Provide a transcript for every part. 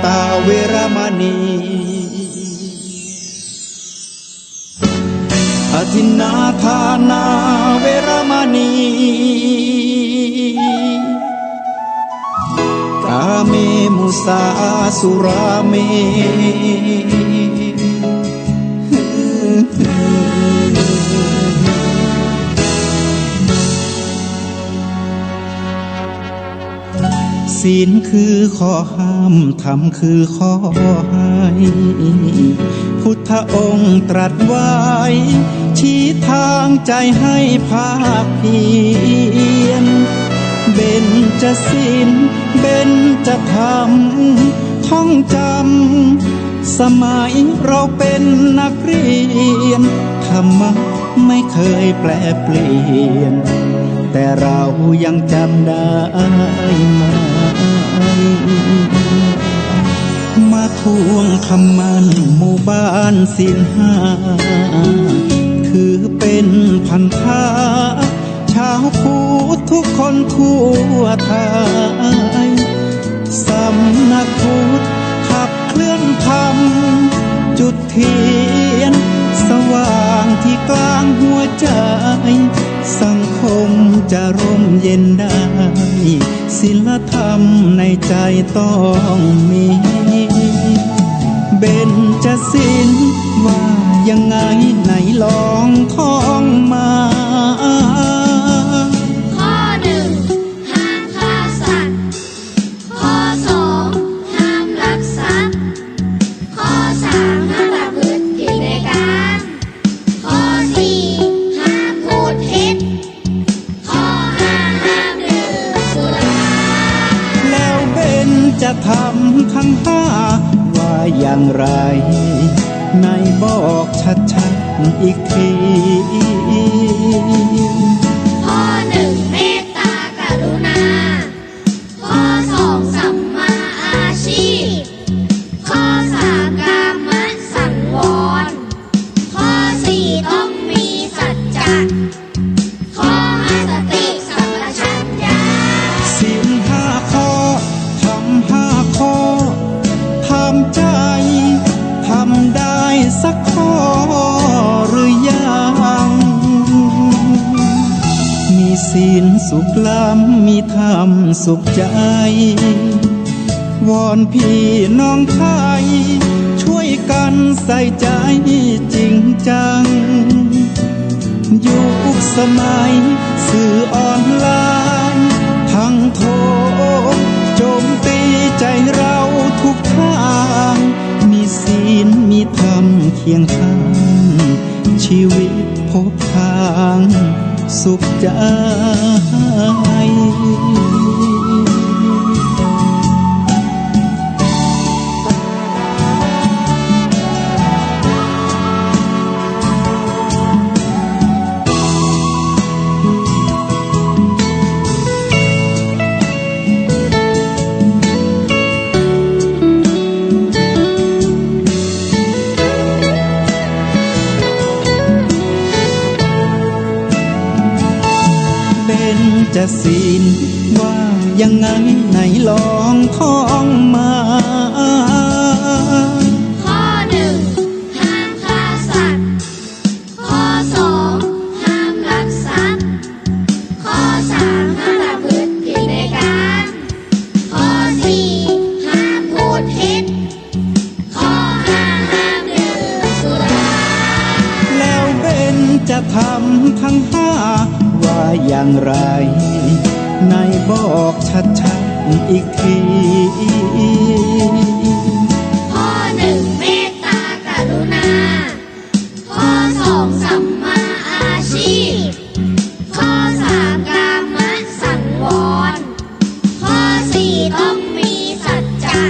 ตาเวรมณีอทินนาทานาเวรมณีกาเมมุสาสุราเมศีลคือข้อห้ามธรรมคือข้อให้พุทธองค์ตรัสไว้ชี้ทางใจให้ภาคเพียรเบญจศีลเบญจธรรมท่องจำสมัยเราเป็นนักเรียนธรรมะไม่เคยแปรเปลี่ยนแต่เรายังจำได้ไหมมาทวงคำมันหมู่บ้านศีลห้าคือเป็นพันธะชาวพุทธทุกคนทั่วไทยสำนักพุทธขับเคลื่อนธรรมจุดเทียนสว่างที่กลางหัวใจสังคมจะร่มเย็นได้ศีลธรรมในใจต้องมีเบญจศีลว่ายังไงไหนลองท่องมาข้อหนึ่งห้ามฆ่าสัตว์ข้อสองห้ามลักทรัพย์ข้อสามห้ามประพฤติผิดในกามข้อสี่ห้ามพูดเท็จข้อห้าห้ามดื่มสุราแล้วเบญจธรรมทั้งห้าว่าอย่างไรในบอกชัดๆอีกทีข้อหนึ่งเมตตากรุณาข้อสองสัมมาอาชีพข้อสามกามสังวรข้อสี่ต้องมีสัจจะข้อห้าสติสัมปชัญญะศีลห้าข้อทำห้าข้อทำใจทำได้สักข้อหรือยังมีศีลสุขล้ำมีธรรมสุขใจวอนพี่น้องไทยช่วยกันใส่ใจจริงจังยุคสมัยสื่อออนไลน์ทั้งโทรโจมตีใจเราทุกทางมีศีลมีธรรมเคียงข้างชีวิตพบทางสุขใจจะศีลว่ายังไงไหนลองท่องมาข้อหนึ่งห้ามฆ่าสัตว์ข้อสองห้ามลักทรัพย์ข้อสามห้ามประพฤติผิดในกามข้อสี่ห้ามพูดเท็จข้อห้าห้ามดื่มสุราแล้วเบญจะทำทั้งห้าว่าอย่างไรในบอกชัดๆอีกทีข้อหนึ่งเมตตากรุณาข้อสองสัมมาอาชีพข้อสามกามสังวรข้อสี่ต้องมีสัจจะ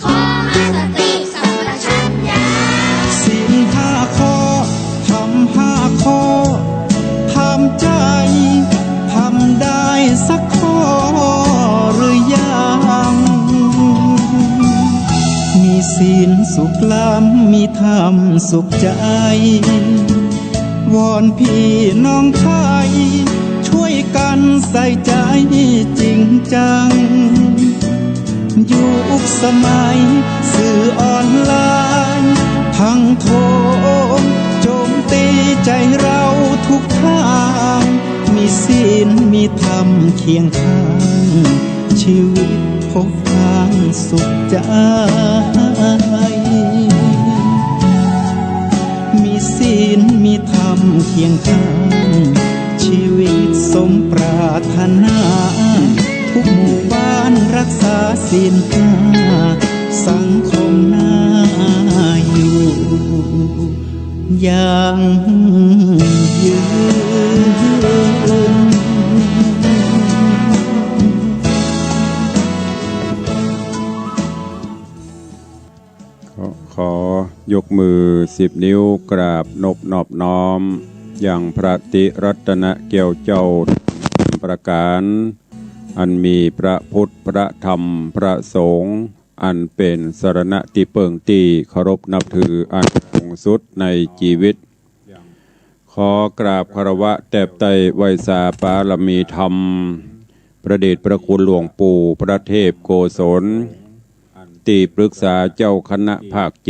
ข้อห้าสติสัมปชัญญะศีลห้าข้อทำห้าข้อทำใจทำได้สักข้อหรือยังมีศีลสุขล้ำมีธรรมสุขใจวอนพี่น้องไทยช่วยกันใส่ใจจริงจัง ยุคสมัยสื่อออนไลน์ทั้งโทรโจมตีใจเราทุกทางมีศีลมีธรรมเคียงข้างชีวิตพบทางสุขใจมีศีลมีธรรมเคียงข้างชีวิตสมปรารถนาทุกหมู่บ้านรักษาศีลห้าสังคมน่าอยู่อย่างยืน ขอยกมือ10 นิ้วกราบนอบน้อมอย่างพระติรัตนเกี่ยวเจ้าประการอันมีพระพุทธพระธรรมพระสงฆ์อันเป็นสรณะที่เปิงตีเคารพนับถืออันสูงสุดในชีวิตขอกราบคารวะแตบไตไวสาปารมีธรรมพระเดชพระคุณหลวงปู่พระเทพโกศลที่ปรึกษาเจ้าคณะภาค7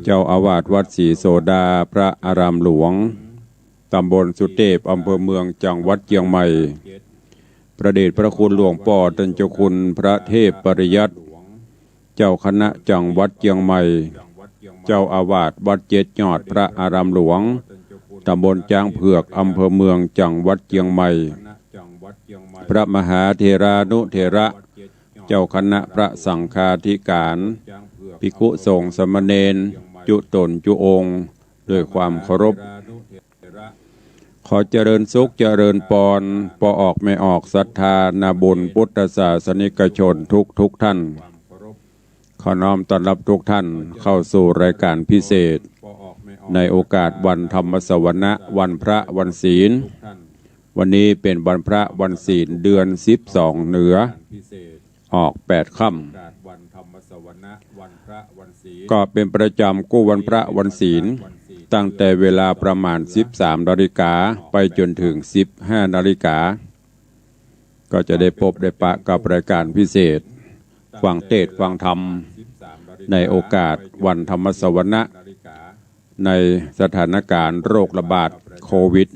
เจ้าอาวาสวัดศรีโสดาพระอารามหลวงตำบลสุเทพอำเภอเมืองจังหวัดเชียงใหม่พระเดชพระคุณหลวงพ่อท่านเจ้าคุณพระเทพปริยัติเจ้าคณะจังหวัดเชียงใหม่เจ้าอาวาสวัดเจ็ดยอดพระอารามหลวงตำบลจางเผือกอำเภอเมืองจังหวัดเชียงใหม่พระมหาเถรานุเถระเจ้าคณะพระสังฆาธิการภิกขุสงฆ์สมณเณรจุตนจุองค์ด้วยความเคารพขอเจริญสุขเจริญปอนปอออกไม่ออกศรัทธานาบุญพุทธศาสนิกชนทุกท่านขอน้อมต้อนรับทุกท่านเข้าสู่รายการพิเศษในโอกาสวันธรรมสวนะวันพระวันศีลวันนี้เป็นวันพระวันศีลเดือน12เหนือออก8ค่ำก็เป็นประจำกู้วันพระวันศีลตั้งแต่เวลาประมาณ13 นาฬิกาไปจนถึง15 นาฬิกาก็จะได้พบได้ปะกับรายการพิเศษฟังเทศน์ฟังธรรมในโอกาสวันธรรมสวนะในสถานการณ์โรคระบาดโควิด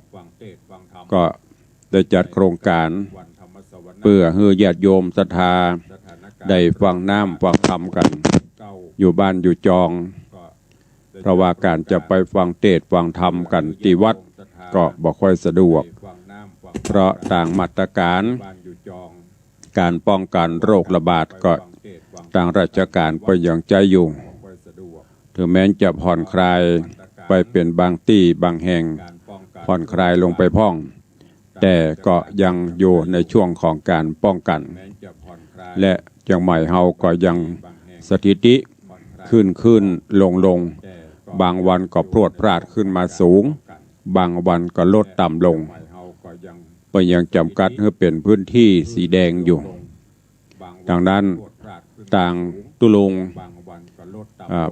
-19 ก็ได้จัดโครงการเพื่อให้ญาติโยมศรัทธาได้ฟังน้ำฟังธรรมกันอยู่บ้านอยู่จองเพราะว่าการจะไปฟังเทศน์ฟังธรรมกันที่วัดก็บ่ค่อยสะดวกเพราะต่างมาตรการการป้องกันโรคระบาดก็ต่างราชการไปอย่างใจอยู่ถึงแม้จะผ่อนคลายไปเป็นบางที่บางแห่งผ่อนคลายลงไปพ้องแต่ก็ยังอยู่ในช่วงของการป้องกันและจังใหม่เฮาก็ยังสถิติขึ้นลงบางวันก็พรวดพราดขึ้นมาสูงบางวันก็ลดต่ำลงก็ยังจำกัดให้เป็นพื้นที่สีแดงอยู่ดังนั้นต่างตุลง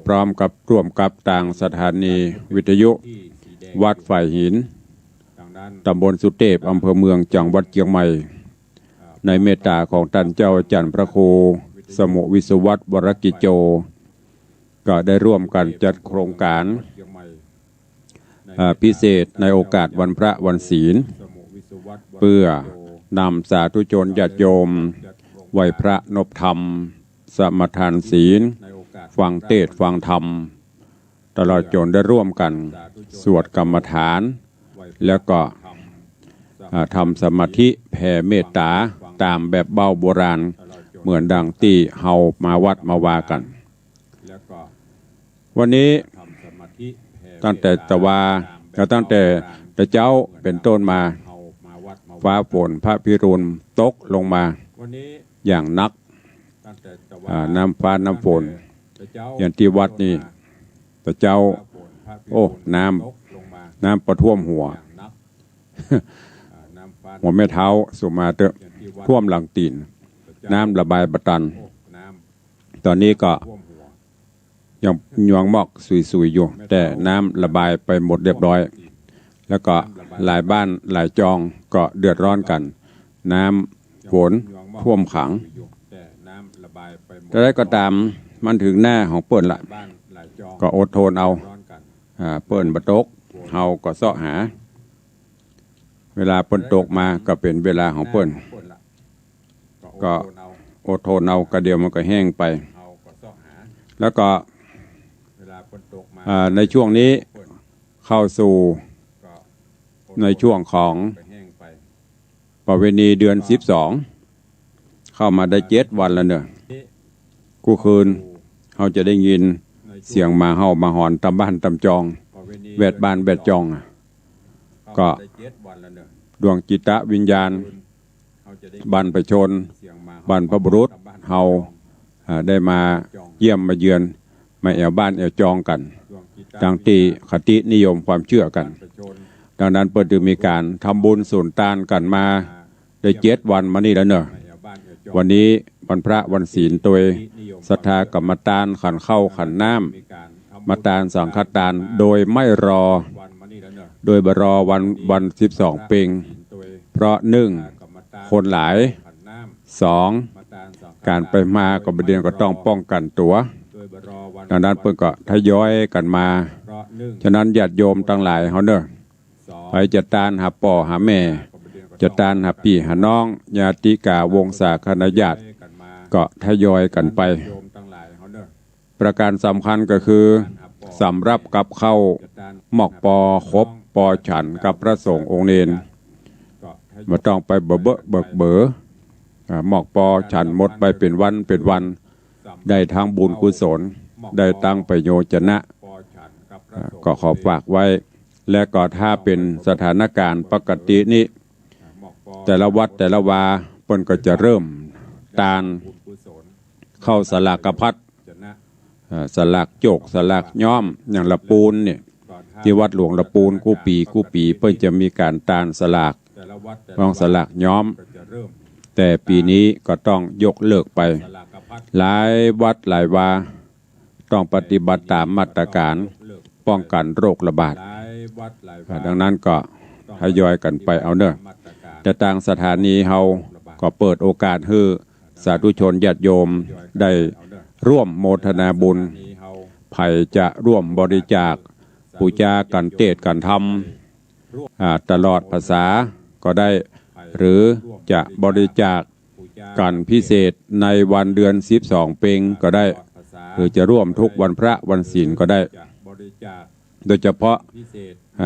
พร้อมกับร่วมกับต่างสถานีวิทยุวัดฝ่ายหินตำบลสุเทพอำเภอเมืองจังหวัดเชียงใหม่ในเมตตาของท่านเจ้าอาจารย์พระครูสมุวิศวัตรวรกิจโจก็ได้ร่วมกันจัดโครงการพิเศษในโอกาสวันพระวันศีลเพื่อนำสาธุชนญาติโยมไหว้พระนบธรรมสมทานศีลฟังเทศน์ฟังธรรมตลอดจนได้ร่วมกันสวดกรรมฐานแล้วก็ทำสมาธิแผ่เมตตาตามแบบเบาโบราณเหมือนดังที่เฮามาวัดมาวากันวันนี้ตั้งแต่ตั้งแต่เจ้าเป็นต้นมาฟ้าฝนพระพิรุณตกลงมาอย่างนักน้ำฟ้าน้ำฝนอย่างที่วัดนี่แต่เจ้าโอ้น้ำประท่วมหัวแม่เท้าสุมาเตอะท่วมหลังตีนน้ำระบายบัตันตอนนี้ก็ยังยวงมอกสุยๆอยู่แต่น้ำระบายไปหมดเรียบร้อยแล้วก็หลายบ้านหลายจองก็เดือดร้อนกันน้ำฝนท่วมขัง แต่ได้ก็ตามมันถึงหน้าของเปิ้นละก็อดทนเอาเปิ้นบ่ตกเฮาก็เสาะหาเวลาเปิ้นตกมาก็เป็นเวลาของเปิ้นก็อดทนเอาก็เดียวมันก็แห้งไปแล้วก็ในช่วงนี้เข้าสู่ในช่วงของประเวณีเดือน12เข้ามาได้7 วันแล้วเนอะกูคืนเขาจะได้ยินเสียงมาเฮามาหอนตำบ้านตำจองแวดบ้านแวดจองก็ดวงจิตวิญญาณบรรพชนบรรพบุรุษเฮาได้มาเยี่ยมมาเยือนมาแอวบ้านแอวจองกันดังตีคตินิยมความเชื่อกันดังนั้นเปิดถึงมีการทำบุญสุนทานกันมาได้7 วันมานี่แล้วเนอะวันนี้วันพระวันศีลตัวศรัทธากรรมตานขันเข้าขันน้ำมาตานสังฆทานโดยไม่รอโดยบรอวัน12 เพ็งเพราะ1คนหลาย2การไปมาก็ประเด็นก็ต้องป้องกันตัวดังนั้นเพิ่นก็ทยอยกันมาฉะนั้นญาติโยมทั้งหลายเฮาเด้อไปจะตานหาป่อหาแม่จะตานหาพี่หาน้องญาติกาวงศาคณะญาติก็ทยอยกันไปประการสำคัญก็คือสำรับกับเข้าหมอกปอครบปอฉันกับพระสงฆ์องค์เนรมาต้องไปเบิกหมอกปอฉันหมดไปเป็นวันได้ทางบุญกุศลได้ตั้งประโยชนะก็ขอฝากไว้และก็ถ้าเป็นสถานการณ์ปกตินี้แต่ละวัดแต่ละวาเปิ้นก็จะเริ่มตานเข้าสลากพัดสลากโจกสลากย้อมอย่างละปูนเนี่ยที่วัดหลวงละปูนกู้ปีเปิ้นจะมีการตานสลากรองสลากย้อมแต่ปีนี้ก็ต้องยกเลิกไปหลายวัดหลายวาต้องปฏิบัติตามมาตรการป้องกันโรคระบาดดังนั้นก็ทยอยกันไปเอาเนอะแต่ต่างสถานีเฮาก็เปิดโอกาสให้สาธุชนญาติโยมได้ร่วมโมทนาบุญไผ่จะร่วมบริจาคปูจากันเทศกันธรรมตลอดภาษาก็ได้หรือจะบริจาคกันพิเศษในวันเดือน12 เพ็งก็ได้หรือจะร่วมทุกวันพระวันศีลก็ได้โดยเฉพาะ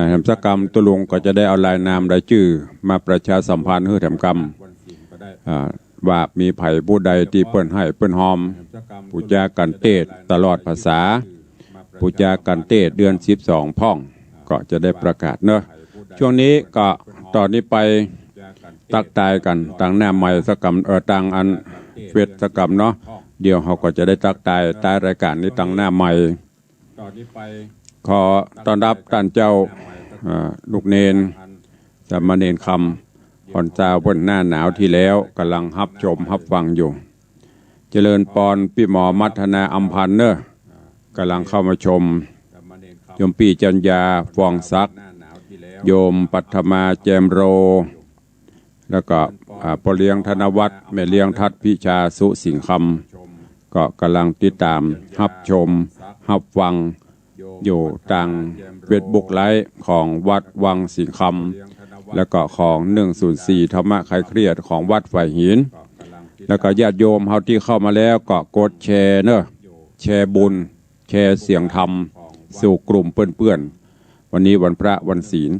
แห่งกรรมตุลุงก็จะได้เอารายนามรายชื่อมาประชาสัมพันธ์ให้แห่งกรรมว่ามีไผ่ผู้ใดที่เปิ้นให้เปิ้นหอมปูจากันเทศตลอดภาษาปูจากันเทศเดือน12 พ่องก็จะได้ประกาศเนอะช่วงนี้ก็ตอนนี้ไปตักตายกันต่างหน้าใหม่สักกรรมต่างอันเวทสักกรรมเนาะเดี๋ยวเขาก็จะได้ตักตายใต้รายการนี้ต่างหน้าใหม่ขอต้อนรับท่านเจ้าลูกเนนสามเณรคำผ่อนเจ้าบนหน้าหนาวที่แล้วกำลังรับชมรับฟังอยู่เจริญปอนพี่หมอมัทนาอัมพันธ์เนอะกำลังเข้ามาชมโยมปีจัญญาฟองซักโยมปัทมาแจมโรแล้วก็ปเลี้ยงธนวัฒน์แม่เลี้ยงทัดพิชาสุสิงคำก็กำลังติดตามรับชมรับฟังอยู่ทางเฟซบุ๊กไลฟ์ของวัดวังสิงคำแล้วก็ของ104ธรรมะคลายเครียดของวัดฝ่ายหินแล้วก็ญาติโยมเฮาที่เข้ามาแล้วก็กดแชร์เนอะแชร์บุญแชร์เสียงธรรมสู่กลุ่มเพื่อนๆวันนี้วันพระวันศีล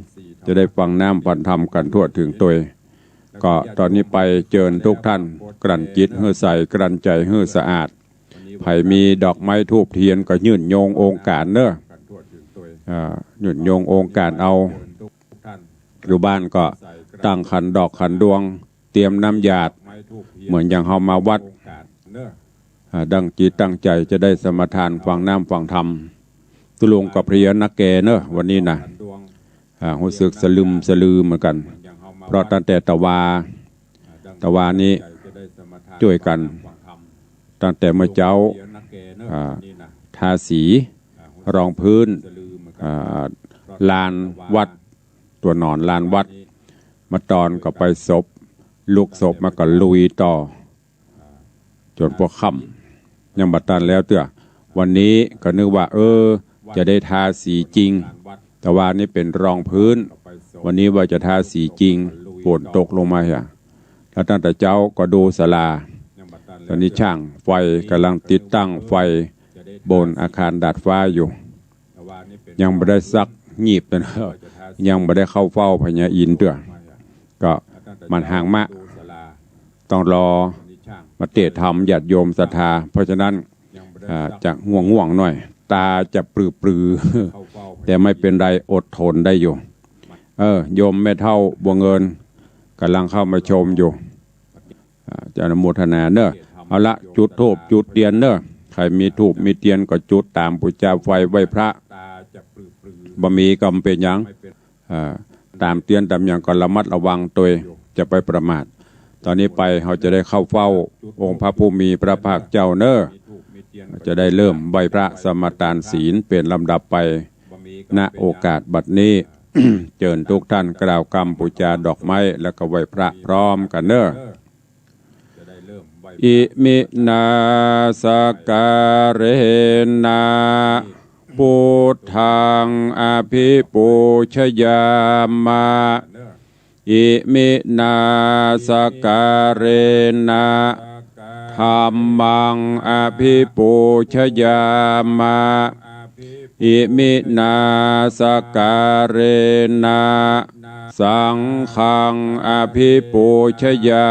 จะได้ฟังน้ำฟังธรรมกันทั่วถึงตัวก็ตอนนี้ไปเจิญทุกท่านกลั่นจิตให้ใส่กลั่นใจให้สะอาดไผ่มีดอกไม้ทูบเทียนก็ยื่นโยงองค์การเนอะยื่นโยงองค์การเอาอยู่บ้านก็ตั้งขันดอกขันดวงเตรียมน้ำหยาดเหมือนอย่างเฮามาวัดดังจิตตั้งใจจะได้สมาทานฟังน้ำฟังธรรมตุลุงกับเพรียนักแกเนอะวันนี้นะรู้สึกสลืมสลือเหมือนกันเพราะตั้งแต่ตะวานี้ช่วยกันตั้งแต่เมื่อเจ้าทาสีรองพื้นลานวัดตัวนอนลานวัดมาตอนก็ไปศพลูกศพมาก็ลุยต่อ จนพวกค่ำยังบัดตันแล้วเตื้อวันนี้ก็นึกว่าจะได้ทาสีจริงแต่ว่านี่เป็นรองพื้นวันนี้ว่าจะทาสีจริงฝนตกลงมาอย่างแล้วตั้งแต่เจ้าก็ดูศาลาตอนนี้ช่างไฟกำลังติดตั้งไฟบนอาคารดาดฟ้าอยู่ยังไม่ได้ซักงีบเลยนะยังไม่ได้เข้าเฝ้าพญาอินทร์ด้วยก็มันห่างมากต้องรอมาเตะธรรมญาติโยมศรัทธาเพราะฉะนั้นจะง่วงหน่อยตาจะปลือแต่ไม่เป็นไรอดทนได้อยู่โยมแม่เท่าบัวเงินกำลังเข้ามาชมอยู่จะอนุโมทนาเนอะเอาละจุดธูปจุดเทียนเนอะใครมีธูปมีเทียนก็จุดตามปุจจาไฟไหว้พระบ่มีก็เป็นยังตามเตียนตามอย่างก็ระมัดระวังตัวจะไปประมาทตอนนี้ไปเขาจะได้เข้าเฝ้าองค์พระผู้มีพระภาคเจ้าเนอะจะได้เริ่มไหว้พระสมทานศีลเป็นลำดับไปณโอกาสบัดนี้ เชิญทุกท่านกล่าวคำบูชาดอกไม้แล้วก็ไหว้พระพร้อมกันเนอะอิมินาสการเรนะพุทธังอภิปูชยามะอิมินาสการเรนะธัมมังอภิปูชยามะอิมินาสการเรนะสังฆังอภิปูชยา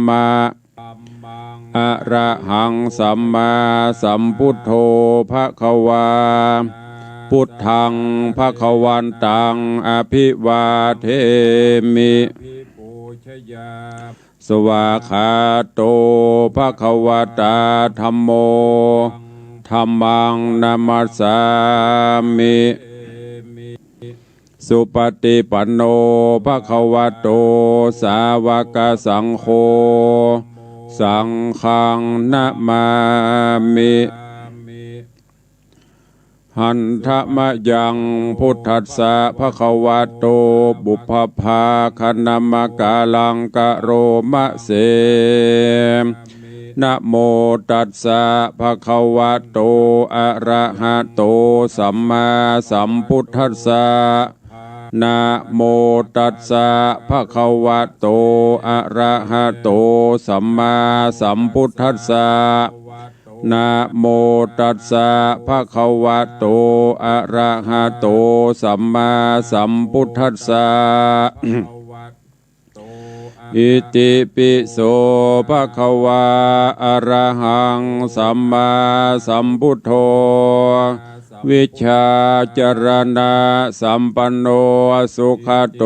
มะอะระหังสัมมาสัมพุทโธภควาพุทธังภควันตังอภิวาเทมิสวาคาโตภควตาธัมโมธัมมังนามัสสามิสุปฏิปันโนภควโตสาวกสังโฆสังฆังนะมามิหันธมะยังพุทธัสสะภควโตบุพภาคณมกาลังกะโรมะเสนะโมตัสสะภควโตอะระหะโตสัมมาสัมพุทธัสสะนะโมตัสสะภควโตอะระหะโตสัมมาสัมพุทธัสสะนะโมตัสสะภควโตอะระหะโตสัมมาสัมพุทธัสสะอิติปิโสภควาอะระหังสัมมาสัมพุทโธวิชาจรณะสัมปันโนสุขโต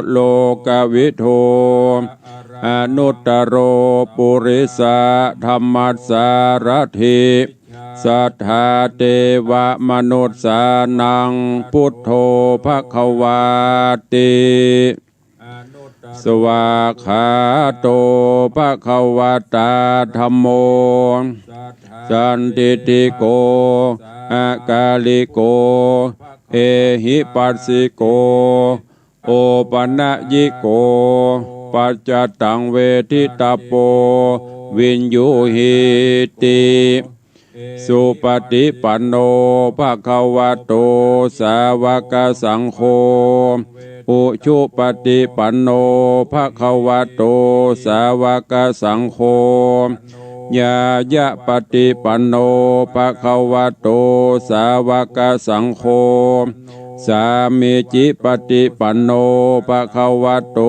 โลกวิทูอนุตตโรปุริสะธรรมัสสารถิสัทธาเทวมนุษย์สานังพุทโธภควาติสวาคาโตภควตาธัมโมสันติติโกอากาลิโกเอหิปัสสิโกโอปัญญิโกปัจจตังเวทิตาโปวินยูหิติสุปฏิปันโนภควโตสาวกสังโฆอุชุปฏิปันโนภควโตสาวกสังโฆญายะปฏิปันโนภควโตสาวกสังโฆสามิจิปฏิปันโนภควโต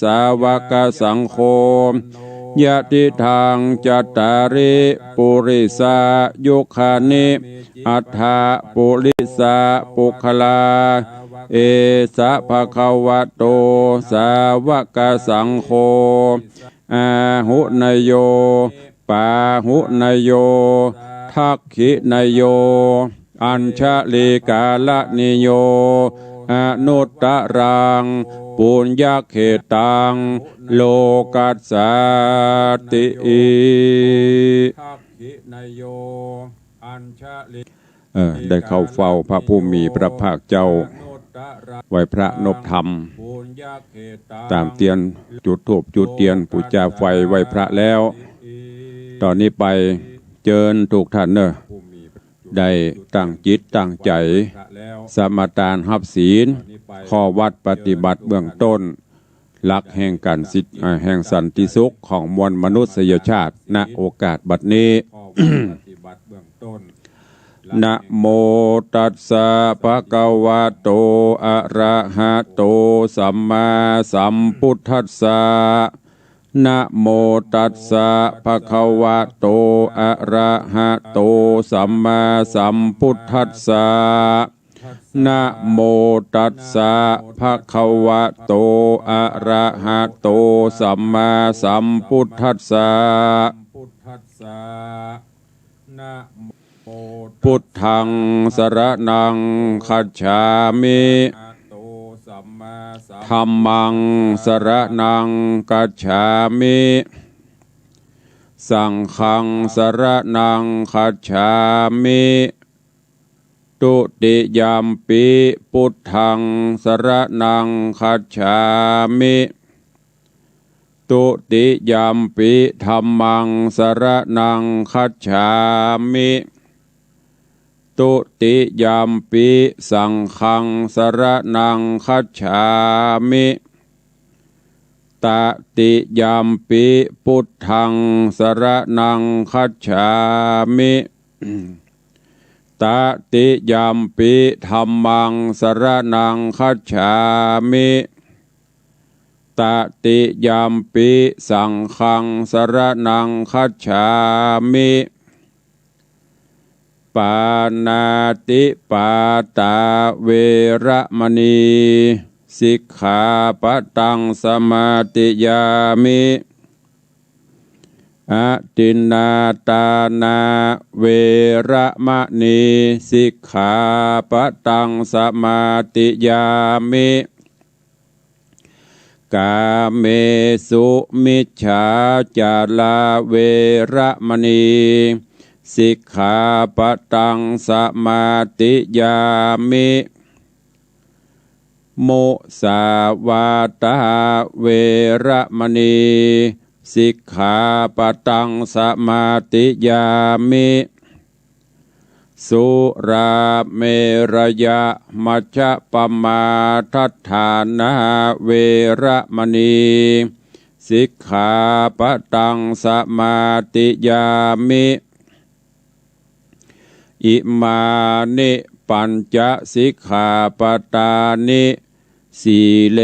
สาวกสังโฆยะติทางจัตตาริปุริสายุคานิอัฏฐปุริสาปุคลาเอสะภควโตสาวกสังโฆอาหุนโยปาหุนโยทักขินโยอัญชลิกาลนิโยอนุตตรังปุญญเขตังโลกัสสติได้เข้าเฝ้าพระผู้มีพระภาคเจ้าไหว้พระนบธรรมตามเตียนจุดธูปจุดเทียนปูชาไฟไหว้พระแล้ว ตอนนี้ไปเจิญถูกท่านเนอะได้ตั้งจิตตั้งใจสมาทานรับศีลข้อวัดปฏิบัติเบื้องต้นหลักแห่งการสิทธิแห่งสันติสุขของมวลมนุษยชาติณโอกาสบัดนี้ นะโมตัสสะภะคะวะโตอะระหะโตสัมมาสัมพุทธัสสะนะโมตัสสะภะคะวะโตอะระหะโตสัมมาสัมพุทธัสสะนะโมตัสสะภะคะวะโตอะระหะโตสัมมาสัมพุทธัสสะพุทธังสรณังคัจฉามิธัมมังสรณังคัจฉามิสังฆังสรณังคัจฉามิตุติยามปิพุทธังสรณังคัจฉามิตุติยามปิธัมมังสรณังคัจฉามิตุติยามปิสังฆังสรณังคัจฉามิตติยามปิพุทธังสรณังคัจฉามิตติยามปิธัมมังสรณังคัจฉามิตติยามปิสังฆังสรณังคัจฉามิปานาติปาตาเวระมณีสิกขาปะตังสมาติยามิอตินนาตานาเวระมณีสิกขาปะตังสมาติยามิกาเมสุมิจฉาจาราเวระมณีสิกขาปะตังสมาติยามิโมสาวาตาเวระมณีสิกขาปะตังสมาติยามิสุราเมรยะมัชฌะปมาทัฏฐานาเวระมณีสิกขาปะตังสมาติยามิอิมานิปัญจสิกขาปตานิสีเล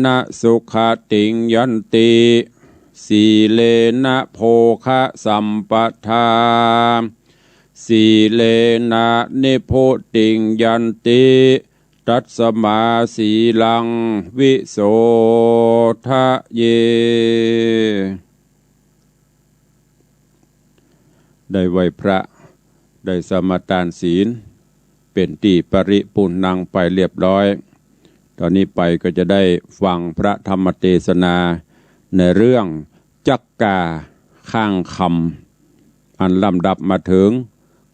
นะสุขติงยันติสีเลนะโภคะสัมปทาสีเลนะนิโพติงยันติตัสมาสีลังวิโสทะเยได้ไหวพระได้สมาทานศีลเป็นที่ปริปุณังไปเรียบร้อยตอนนี้ไปก็จะได้ฟังพระธรรมเทศนาในเรื่องจักกาข้างคำอันลำดับมาถึง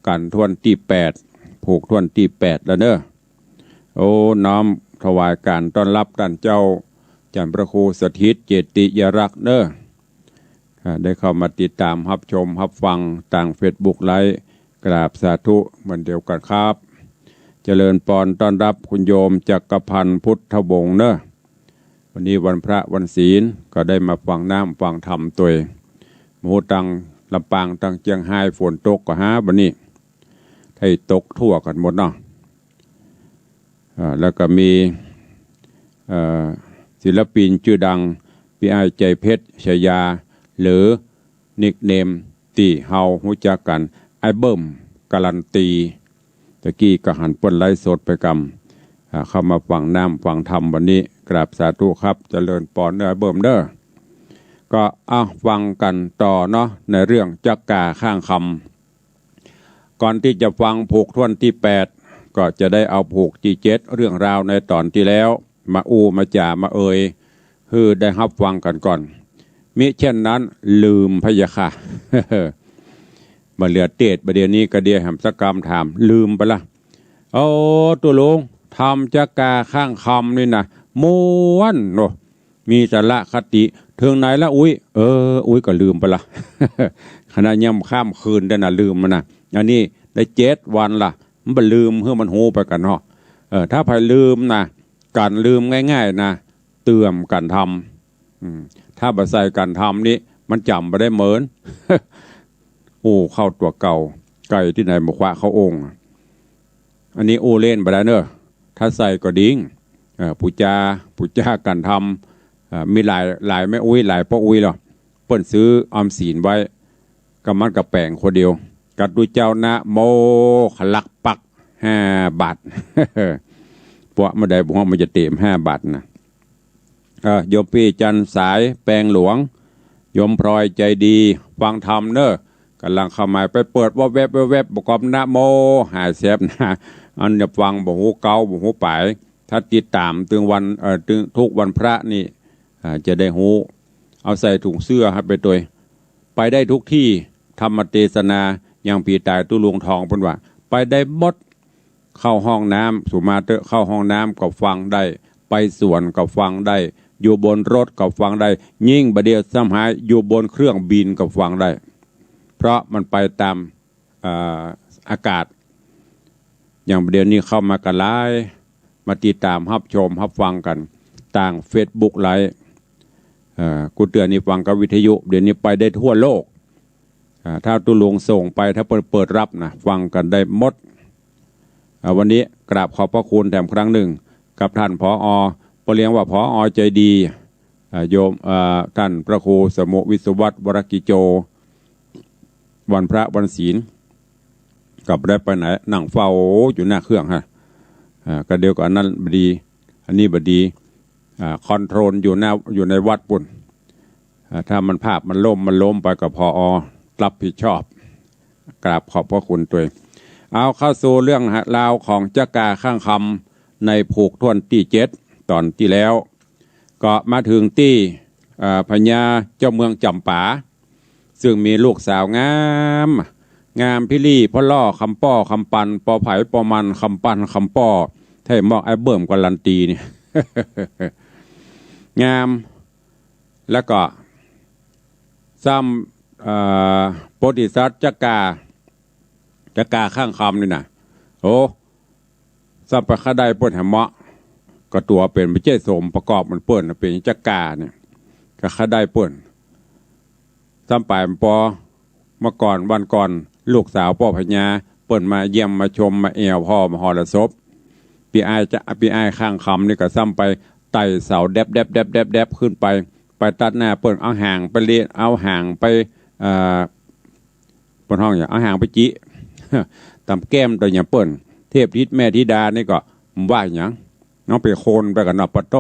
กันทวนที่8ผูกทวนที่8แล้วเนอะโอ้น้อมถวายการต้อนรับท่านเจ้าจันทร์พระครูสถิตเจติยรักษ์เนอะได้เข้ามาติดตามรับชมรับฟังต่างเฟซบุ๊กไลฟ์กราบสาธุเหมือนเดียวกันครับเจริญปอนต้อนรับคุณโยมจักรพันธ์พุทธวงศ์เนอะวันนี้วันพระวันศีลก็ได้มาฟังน้ำฟังธรรมตัวหมูตังลำปางตังเจียงไฮ้ฝนตกก็ฮะวันนี้ให้ตกทั่วกันหมดเนาะแล้วก็มีศิลปินชื่อดังพี่ไอใจเพชรชยาหรือนิกเนมตีเฮาหูจักกันไอเบิ่มการันตีตะกี้ก็หันป้นไลฟ์สดไปกำเข้ามาฟังน้ำฟังธรรมวันนี้กราบสาธุครับเจริญปอนเด้อเบิ่มเด้อก็ฟังกันต่อเนาะในเรื่องจักกาข้างคำก่อนที่จะฟังผูกทวนที่8ก็จะได้เอาผูกที่7เรื่องราวในตอนที่แล้วมามาจ่ามาคือได้รับฟังกันก่อนมิเช่นนั้นลืมพะยะค่ะ มาเหลือเตดประเดี๋ยวนี้ก็เดียแหมสกรรมถามลืมไปละโอ้ตัวลุงทำจักกาข้างคำนี่นะม้วนโนมีสาระคติถึงไหนละอุ้ยอุ้ยก็ลืมไปละ ขณะย่ำข้ามคืนได้น่ะลืมมันนะอันนี้ได้7 วันล่ะมันบ่ลืมเพื่อมันโหไปกันเนาะถ้าใครลืมนะการลืมง่ายๆนะเตื่อมกันทำถ้าบ่ใส่กันทำนี่มันจำไปได้เหมือน โอ้เข้าตัวเก่าไก่ที่ไหนมาคว้าเข้าองค์อันนี้โอเล่นไปแล้วเนอะถ้าใส่ก็ดิ้งปูจากันทำมีหลายไม่อุ้ยหลายพ่ออุ้ยหรอเปิ้นซื้อออมสินไว้กับมันกับแป้งคนเดียวกัดดูเจ้านะโมขลักปัก5 บาท เพราะเมื่อใดบอกว่ามันจะเต็ม5 บาทนะโยมพี่จันสายแปลงหลวงโยมพลอยใจดีฟังธรรมเนอะกำลังเข้ามาไปเปิดว่าเว็บประกอบนะโมหายเสพนะอันจะฟังบ่หูเกาบ่หูป่ายถ้าติดตามถึงวันถึงทุกวันพระนี่จะได้หูเอาใส่ถุงเสื้อให้ไปตัวไปได้ทุกที่ธรรมเทศนาอย่างปีตายตุลุงทองเพิ่นว่าไปได้หมดเข้าห้องน้ำสุมาเตอร์เข้าห้องน้ำก็ฟังได้ไปสวนก็ฟังได้อยู่บนรถก็ฟังได้ยิ่งประเดี๋ยวสมัยอยู่บนเครื่องบินก็ฟังได้เพราะมันไปตามอากาศอย่างประเดี๋ยวนี้เข้ามากันไลฟ์มาติดตามรับชมรับฟังกันต่าง Facebook ไลฟ์กูเตือนนี่ฟังกับวิทยุเดี๋ยวนี้ไปได้ทั่วโลกถ้าตุลงส่งไปถ้าเปิดรับนะฟังกันได้หมดวันนี้กราบขอบพระคุณแถมครั้งหนึ่งกับท่านผอ.ปเรียงว่าผอ.ใจดีโยมท่านพระครูสมุวิศวัตรวรกิโจวันพระวันศีลกลับได้ไปไหนนั่งเฝ้าอยู่หน้าเครื่องฮะก็เดียวกับนั้นบดีอันนี้บดีคอนโทรลอยู่ในวัดปุ่นถ้ามันภาพมันล้มไปกับผอ.รับผิดชอบกราบขอบพระคุณตัวเอาเข้าสู่เรื่องราวของจักราข้างคำในผูกท่วนที่7ตอนที่แล้วก็มาถึงที่พญาเจ้าเมืองจำปาซึ่งมีลูกสาวงามพิลี่พ่อล่อคำป้อคำปันปอไผ่ปอมันคำปันคำป้อให้มอกไอ้เบิ่มกันลันตีนี่ งามแล้วก็ซ้ำโพธิสัตว์จักราข้างคำนี่นะโอ้ซ้ำไปข้าได้เปิ้นแหมะก็ตัวเป็นไม่ใช่สมประกอบมันเปิ้นเป็นจักราเนี่ยก็ข้าได้เปิ้นซ้ำไปปอเมื่อก่อนวันก่อนลูกสาวพ่อพญาเปิ้นมาเยี่ยมมาชมมาแอวพ่อมาหอละศพพี่อ้ายข้างคำนี่ก็ซ้ำไปไต่เสาแดบขึ้นไปตัดหน้าเปิ้นเอาห่างไปเลี้ยเอาห่างไปเปิ้นห้องอย่างเอาห่างไปจิ ตำแก้มตัวอย่างเปิ้นเทพทิศแม่ธิดานี่ก็ว่าอย่างน้องไปโคนไปกับนอปโต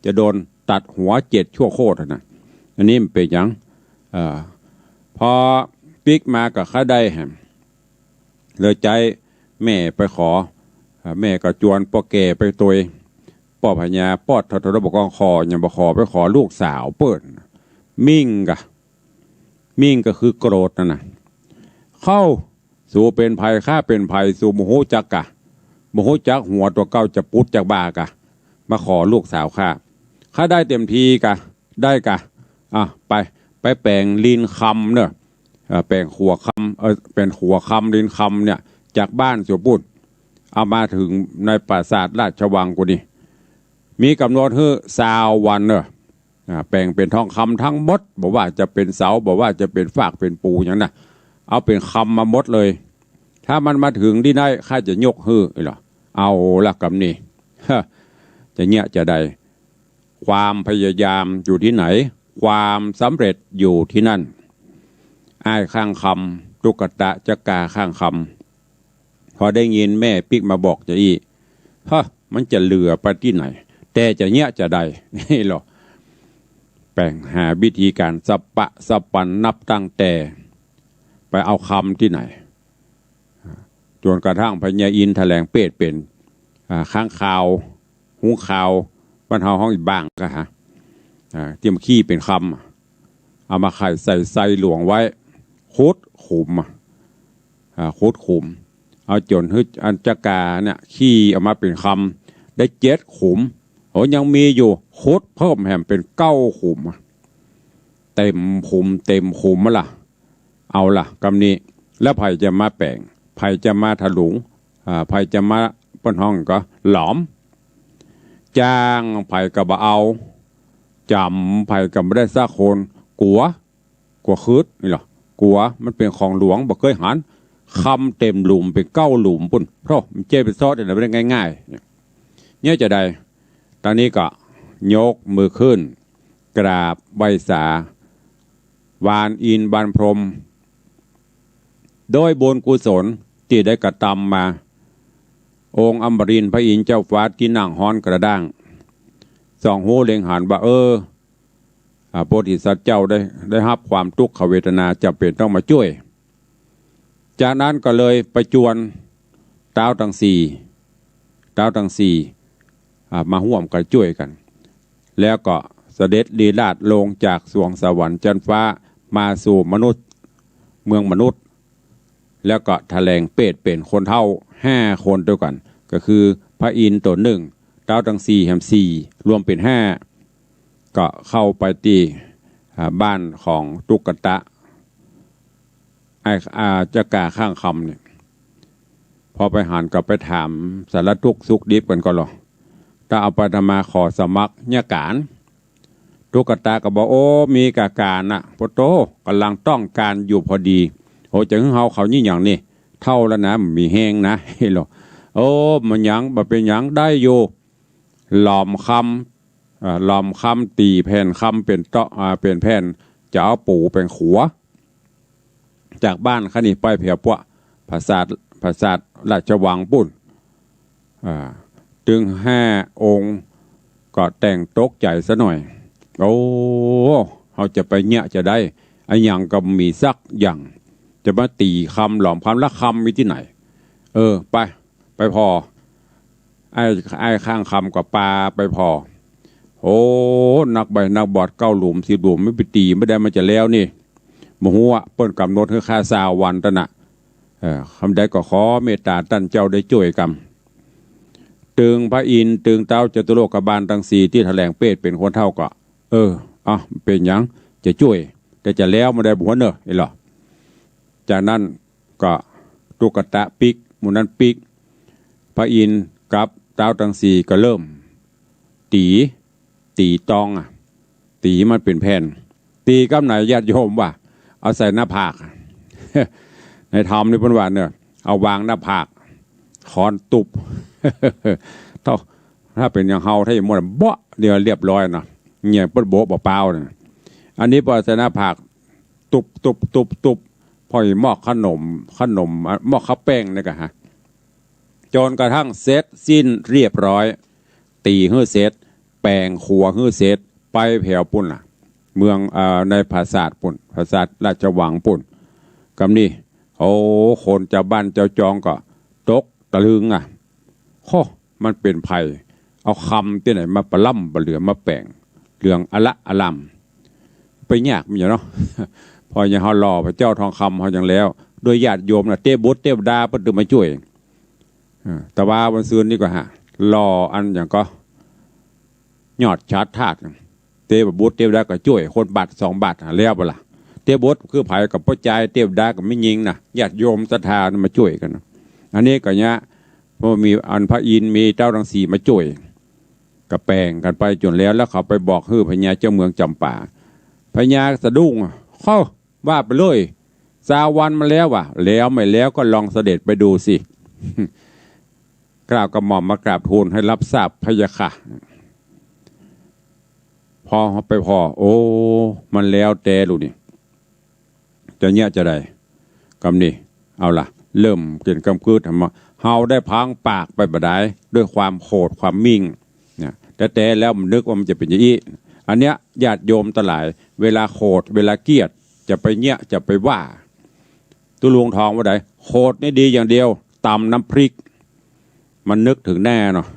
จะโดนตัดหัว7 ชั่วโคตรนะอันนี้มันเป็นอย่างพอปิกมากับข้าได้แหมเลยใจแม่ไปขอแม่ก็จวนปอแก่ไปตัวป้อพญาป้อททรบกองคอยังบ่ขอไปขอลูกสาวเปิ้นมิ่งก็คือโกรธนะเข้าสู่เป็นภัยข้าเป็นภัยสู่โมโหจักกะโมโหจักหัวตัวเก้าจะปุดจากบ้ากะมาขอลูกสาวข้าได้เต็มทีกะได้กะไปแปลงลินคำเนอะแปลงขัวคำเป็นขัวคำลินคำเนี่ยจากบ้านเสียวปุ้นเอามาถึงในปราสาทราชวังกูนี่มีกำหนดให้20 วันเนอะแปลงเป็นทองคำทั้งหมดบอกว่าจะเป็นเสาบอกว่าจะเป็นฝากเป็นปูอย่างนั้นเอาเป็นคำมาหมดเลยถ้ามันมาถึงที่ได้ข้าจะยกฮื้อเหรอเอาละกับนี่ จะเนี้ยจะได้ความพยายามอยู่ที่ไหนความสำเร็จอยู่ที่นั่นอ้ายข้างคำตุกตะจักราข้างคำพอได้ยินแม่ปิ๊กมาบอกจะอีมันจะเหลือไปที่ไหนแต่จะเนี้ยจะได้นี่หรอแปลงหาวิธีการสปันนับตั้งแต่ไปเอาคำที่ไหนจนกระทั่งพญาอินทร์แถลงเปรตเป็นข้างข่าวหูข่าวบ้านเฮาห้องอีกบ้างก็เตรียมขี้เป็นคำเอามาไข่ใส่หลวงไว้โคตรขุมเอาจนฮึอันจักราเนี่ยขี้ออกมาเป็นคำได้7 ขุมโหยังมีอยู่โคตรเพิ่มแหมเป็น9 ขุมเต็มขุมมาล่ะ เอาล่ะกำนี้แล้วไผจะมาแปลงไผจะมาถลุงไผจะมาเปิ้นห้องก็หลอมจ้างไผก็บ่เอาจำไผก็บ่ได้ซักคนกลัวคืดนี่หรอกลัวมันเป็นของหลวงบ่เคยหันคำเต็มหลุมเป็นเก้าหลุมปุ่นเพราะมันเจ็บเป็นซอสแต่ไม่ได้ง่ายๆเนี่ยจะได้ตอนนี้ก็ยกมือขึ้นกราบไหว้สาวานอินบานพรมโดยบุญกุศลที่ได้กระทำมาองค์อมรินทร์พระอินทร์เจ้าฟ้าที่นั่งฮ้อนกระด้างส่องหูเล็งหันว่าโพธิสัตว์เจ้าได้รับความทุกขเวทนาจำเป็นต้องมาช่วยจากนั้นก็เลยไปจวนเท้าทั้งสี่มาห่วมกันช่วยกันแล้วก็เสด็จลีลาศลงจากสวงสวรรค์จันฟ้ามาสู่มนุษย์เมืองมนุษย์แล้วก็แถลงเปรตเป็นคนเท่า5 คนด้วยกันก็คือพระอินทร์ตัวหนึ่งเท้าทั้ง4แห่ง4รวมเป็น5ก็เข้าไปที่บ้านของตุกตะจะกาข้างคำเนี่ยพอไปหันกับไปถามสารทุกข์สุขดิบกันก็หรอถ้าเอาไปทำมาขอสมัครเนี่ยการตุกตะก็บอกโอ้มีกาการนะพอโตกำลังต้องการอยู่พอดีโอ้จะให้เขานี่อย่างนี้เท่าแล้วนะมีแห้งนะเฮ้ยหรอโอ้มันยังมาเป็นยังได้อยู่หลอมคำตีแผ่นคำเป็นเตาะเป็นแผ่นจะเอาปูเป็นขัวจากบ้านขนี่ไปเพียบวะภาษาราชวังปุ่นถึง5 องค์ก็แต่งตกใจซะหน่อยโอ้เขาจะไปเนี่ยจะได้ไอ้อย่างก็มีสักอย่างจะมาตีคำหลอมคำละคำมีที่ไหนไปพอไอ้ข้างคำกับปลาไปพอโอ้นักบอด9 หลุม10 หลุมไม่ไปตีไม่ได้มันจะแล้วนี่มหัวเปิ้นกำหนดคือค่า20 วันตะนะคำใดก็ขอเมตตาท่านเจ้าได้ช่วยกันตึงพระอินทร์ตึงเต้าจตุโลกบาลทั้ง4ที่แถลงเปรตเป็นคนเท่าก็เป็นหยังจะช่วยแต่จะแล้วมาได้หัวเนอะไอ้หรอจากนั้นก็ตุกตะปิกหมู่นั้นปิกพระอินทร์กับเต้าทั้ง4ก็เริ่มตีตองตีมันเป็นแผ่นตีกับไหนญาติโยมว่าเอาใส่หน้าผากในธรรมนี่เพิ่นว่าเนี่ยเอาวางหน้าผากคอนตุบถ้าเป็นอย่างเฮาถ้าอย่างมันเบาะเดี๋ยวเรียบร้อยนะเงี้ยเปิ้นโบะเปล่าเนี่ยอันนี้พอใส่หน้าผากตุบพอหม้อขนมหม้อข้าวแป้งนี่ก็ฮะจนกระทั่งเสร็จสิ้นเรียบร้อยตีฮื้อเสร็จแปลงครัวฮื้อเสร็จไปแผ่วปุ่นล่ะเมืองในภาษาปุ่นภาษาราชวังปุ่นกำนี้โอ้คนเจ้าบ้านเจ้าจองก็ตกตะลึงมันเป็นภัยเอาคำที่ไหนมาประล่ำประเหลือมาแปลงเรื่องอลัมไปยากมีอยู่เนาะ พออย่างเขาหล่อพระเจ้าทองคำเขาอย่างแล้วโดยญาติโยมนะเต้บุตรเต้ดาเปิดมาช่วยแต่ว่าวันซืนนี่ก็หล่ออันอย่างก็ยอดชาร์จธาตุเต้บุตรเต้ดาก็ช่วยคนบาท2 บาทแล้วเปล่าเต้บุตรคือไผ่กับพ่อใจเต้ดากับไม่ยิงนะญาติโยมศรัทธามาช่วยกันอันนี้ก็เนี้ยพอมีอันพระอินทร์มีเจ้าทั้ง4มาช่วยกับแปลงกันไปจนแล้วเขาไปบอกพญาเจ้าเมืองจำป่าพญาสะดุ้งเข้าว่าไปเลย20 วันมาแล้วว่ะแล้วไม่แล้วก็ลองเสด็จไปดูสิ กราบกระหม่อมมากราบทูลให้รับทราบพะยะค่ะพอไปโอ้มันแล้วแต่ลูกนี่จะเนี้ยจะได้กำนี่เอาล่ะเริ่มเกินกำกืดทำมาเฮาได้พังปากไปบ่ได้ด้วยความโกรธความมิ่งเนี่ยแต่แล้วมันนึกว่ามันจะเป็นอย่างนี้อันเนี้ยญาติโยมตลายเวลาโกรธเวลาเกลียดจะไปเนี้ยจะไปว่าตุลวงทองว่าไดโกรธนี่ดีอย่างเดียวตำน้ำพริกมันนึกถึงหน้าเนาะ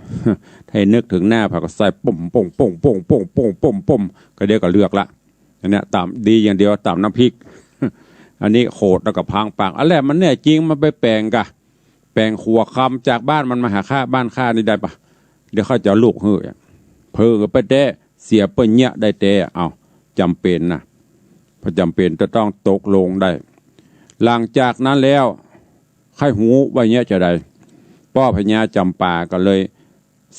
ให้นึกถึงหน้าผักก็ใส่ปุ่มก็เดี๋ยวก็เลือกละอันเนี้ยตำดีอย่างเดียวตำน้ำพริกอันนี้โกรธแล้วก็พังปากอะไรมันเนี่ยจริงมันไปแปลงขัวคำจากบ้านมันมาหาข้าบ้านข้านี่ได้ปะเดี๋ยวเขาจะลูกเฮ้ยเพิ่งไปเตะเสียเปิ้นเนี้ยได้เตะเอาจำเป็นนะพอจำเป็นจะต้องตกลงได้ หลังจากนั้นแล้วใครหูว่าเนี้ยจะได้ป้อพญาจำปาก็เลย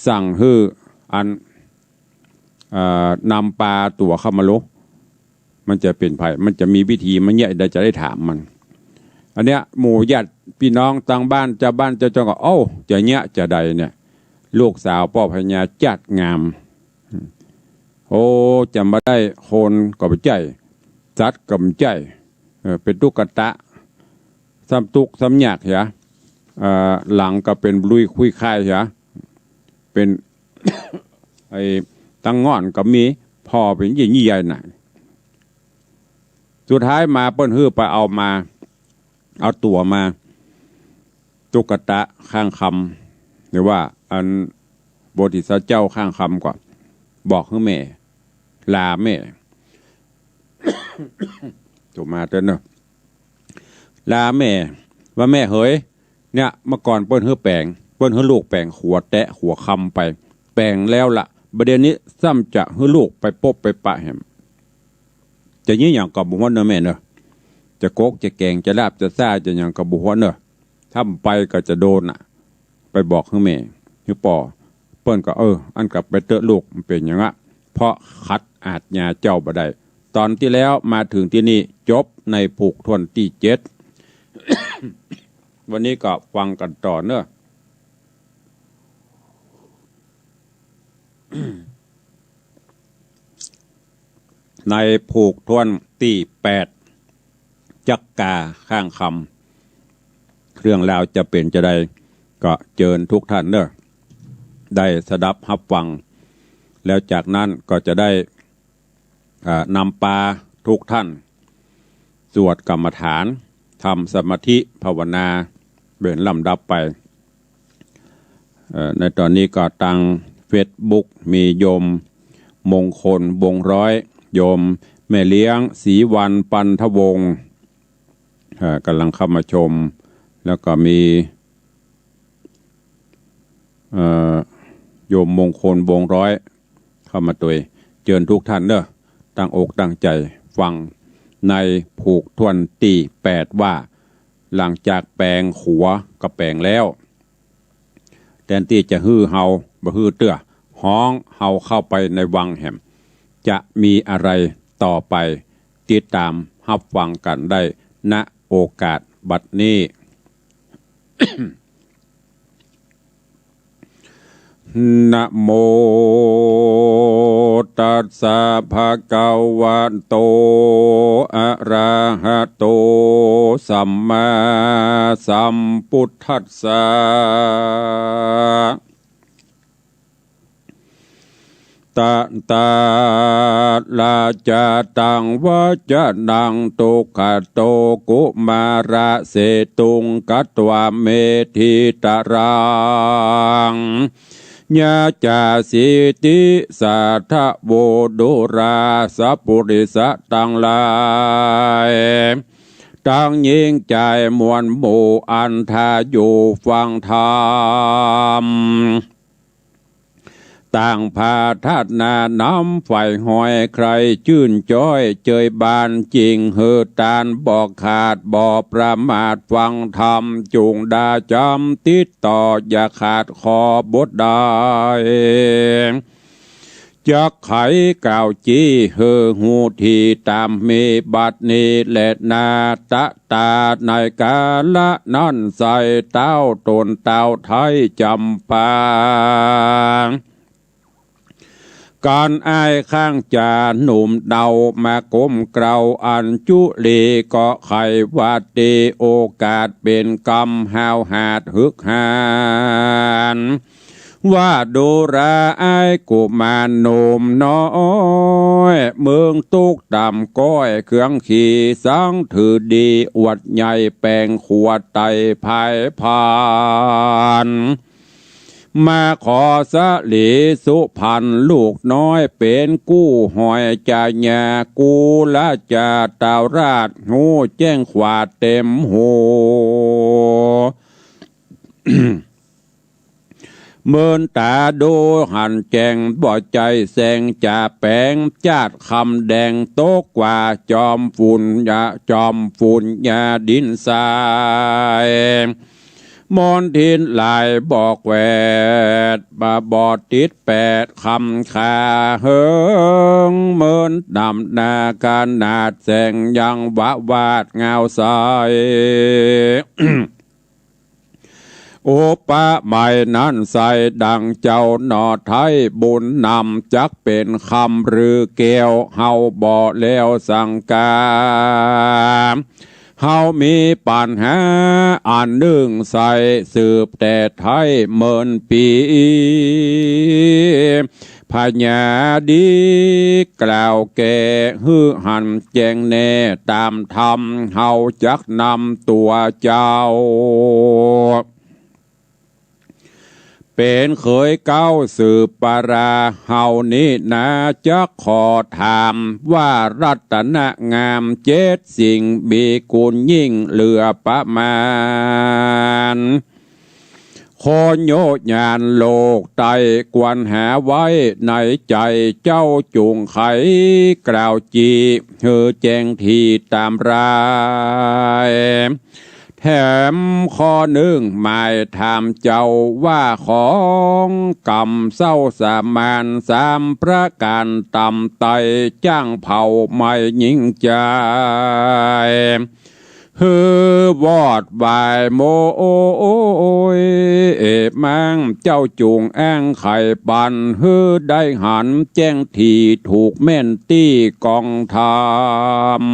สั่งให้อันนำปลาตัวเข้ามาลุมันจะเป็นไผ่มันจะมีวิธีมันเนี่ยจะได้ถามมันอันเนี้ยหมู่ญาติพี่น้องต่างบ้านเจ้าบ้านเจ้าจองก็เอ้าจะเนี้ยจะใดเนี่ยลูกสาวป้อพญาจัดงามโอ้จำมาได้คนก็ไปใจจัดกับใจเป็นตุ๊กตาซ้ำตุกซ้ำหยากเหรอหลังก็เป็นลุยคุยค่ายเหรอเป็น ไอ้ตั้งง่อนก็มีพ่อเป็นยิ่งใหญ่หน่ะสุดท้ายมาเปิ้นฮื้อไปเอาตัวมาตุ๊กตาข้างคำหรือว่าอันโบธิสัตว์เจ้าข้างคำก่อนบอกให้แม่ลาแม่ ถูกมาเต้นเนอะลาแม่ว่าแม่เฮ้ยเนี่ยเมื่อก่อนเปิ้นฮื้อแปลงเปิ้นฮื้อลูกแปลงหัวแตะหัวคำไปแปลงแล้วล่ะประเด็นนี้ซ้ำจะฮื้อลูกไปปบไปปะแหมจะยี่อย่างกับบุญเนอะแม่เนอะจะโกกจะแกงจะลาบจะซ่าจะอย่างกับบุญเนอะถ้าไปก็จะโดนอ่ะไปบอกให้แม่ฮื้อป่อเปิ้นก็อันกับไปเตอะลูกมันเป็นอย่างนั้นเพราะคัดอาจญาเจ้าบ่ได้ตอนที่แล้วมาถึงที่นี่จบในผูกทวนที่7 วันนี้ก็ฟังกันต่อเนอะ ในผูกทวนที่8จักกาข้างคำเรื่องราวจะเป็นจะได้ก็เชิญทุกท่านเนอะได้สดับรับฟังแล้วจากนั้นก็จะได้นำปาทุกท่านสวดกรรมฐานทำสมาธิภาวนาเดินลำดับไปในตอนนี้ก็ตั้งเฟซบุ๊กมีโยมมงคลวงร้อยโยมแม่เลี้ยงศรีวันปันทวงศ์กำลังเข้ามาชมแล้วก็มีโยมมงคลวงร้อยเข้ามาตัวเชิญทุกท่านเนอะตั้งอกตั้งใจฟังในผูกทวนที่8ว่าหลังจากแปลงขัวก็แปลงแล้วแทนที่จะฮื้อเฮาบ่ฮื้อเตื้อห้องเฮาเข้าไปในวังแหมจะมีอะไรต่อไปติดตามรับฟังกันได้ณโอกาสบัดนี้ นะโมตัสสะภะคะวะโตอะระหะโตสัมมาสัมพุทธัสสะตะตาลาจาตังวะจะนังตุขะโตกุมาระเสตุงกัตวะเมธิตรังญาจาสิติสัทธโวดุราสัพปุริสะตังหลายตั้งยิ่งใจมวลหมู่อันทาอยู่ฟังธรรมต่างพาทัดนาน้ำไฟหอยใครชื่นจ้อยเจยบานจริงเฮือตานบอกขาดบอกประมาทฟังธรรมจุงดาจำติดต่ออย่าขาดคอบทได้จักไขก่าวจี้เฮือหูทีตามมีบัดนี้และนาตะตาในกาละนั่นใส่เต้าตนเต้าไทยจำปาการอ้ายข้างจาหนุ่มเดามากมเกลาอันจุลีก็ไขวัดดีโอกาสเป็นกรรมหาวหาดฮึกหานว่าดูราอ้ายกุมารหนุ่มน้อยเมืองตุกดำก้อยเครื่องขี่สังถือดีอวดใหญ่แปลงขวดไตภายพานมาขอสะหลีสุพันลูกน้อยเป็นกู้หอยจาญากูละจาตาวราชหูแจ้งขวาดเต็มหู เมินตาดูหันแจงบ่ใจแสงจ่าแปงจาดคำแดงโตกว่าจอมฝุ่นยาดินทรายมนทินลายบอกแวดบาบอดติดแปดคำคาเฮิงเมินดำนาการนาดแสงยังวะวาดเงาใส โอปะไม่นั้นใส่ดังเจ้าหนอไทยบุญนำจักเป็นคำหรือเกี่ยวเฮาบ่แล้วสังกาเฮามีปัญหาอันหนึ่งใส่สืบแต่ไทยเมินปีพญาดีกล่าวแก่ฮือหันแจงแน่ตามธรรมเฮาจักนำตัวเจ้าเป็นเคยเก้าสืบปาราเฮานี้นาจะขอถามว่ารัตนงามเจ็ดสิ่งบีกุลยิ่งเหลือประมาณโคโยญาณโลกไตกวนหาไว้ในใจเจ้าจุงไขกล่าวจีเธอแจงทีตามรายแถมข้อหนึ่งหมายถามเจ้าว่าของกรรมเศร้าสามานสามประการตำไตจ้างเผาไม่ยิ่งใจฮือวอดวายโมโอยมังเจ้าจุงแองไข่ปันฮือได้หันแจ้งทีถูกแม่นตี้กองทาม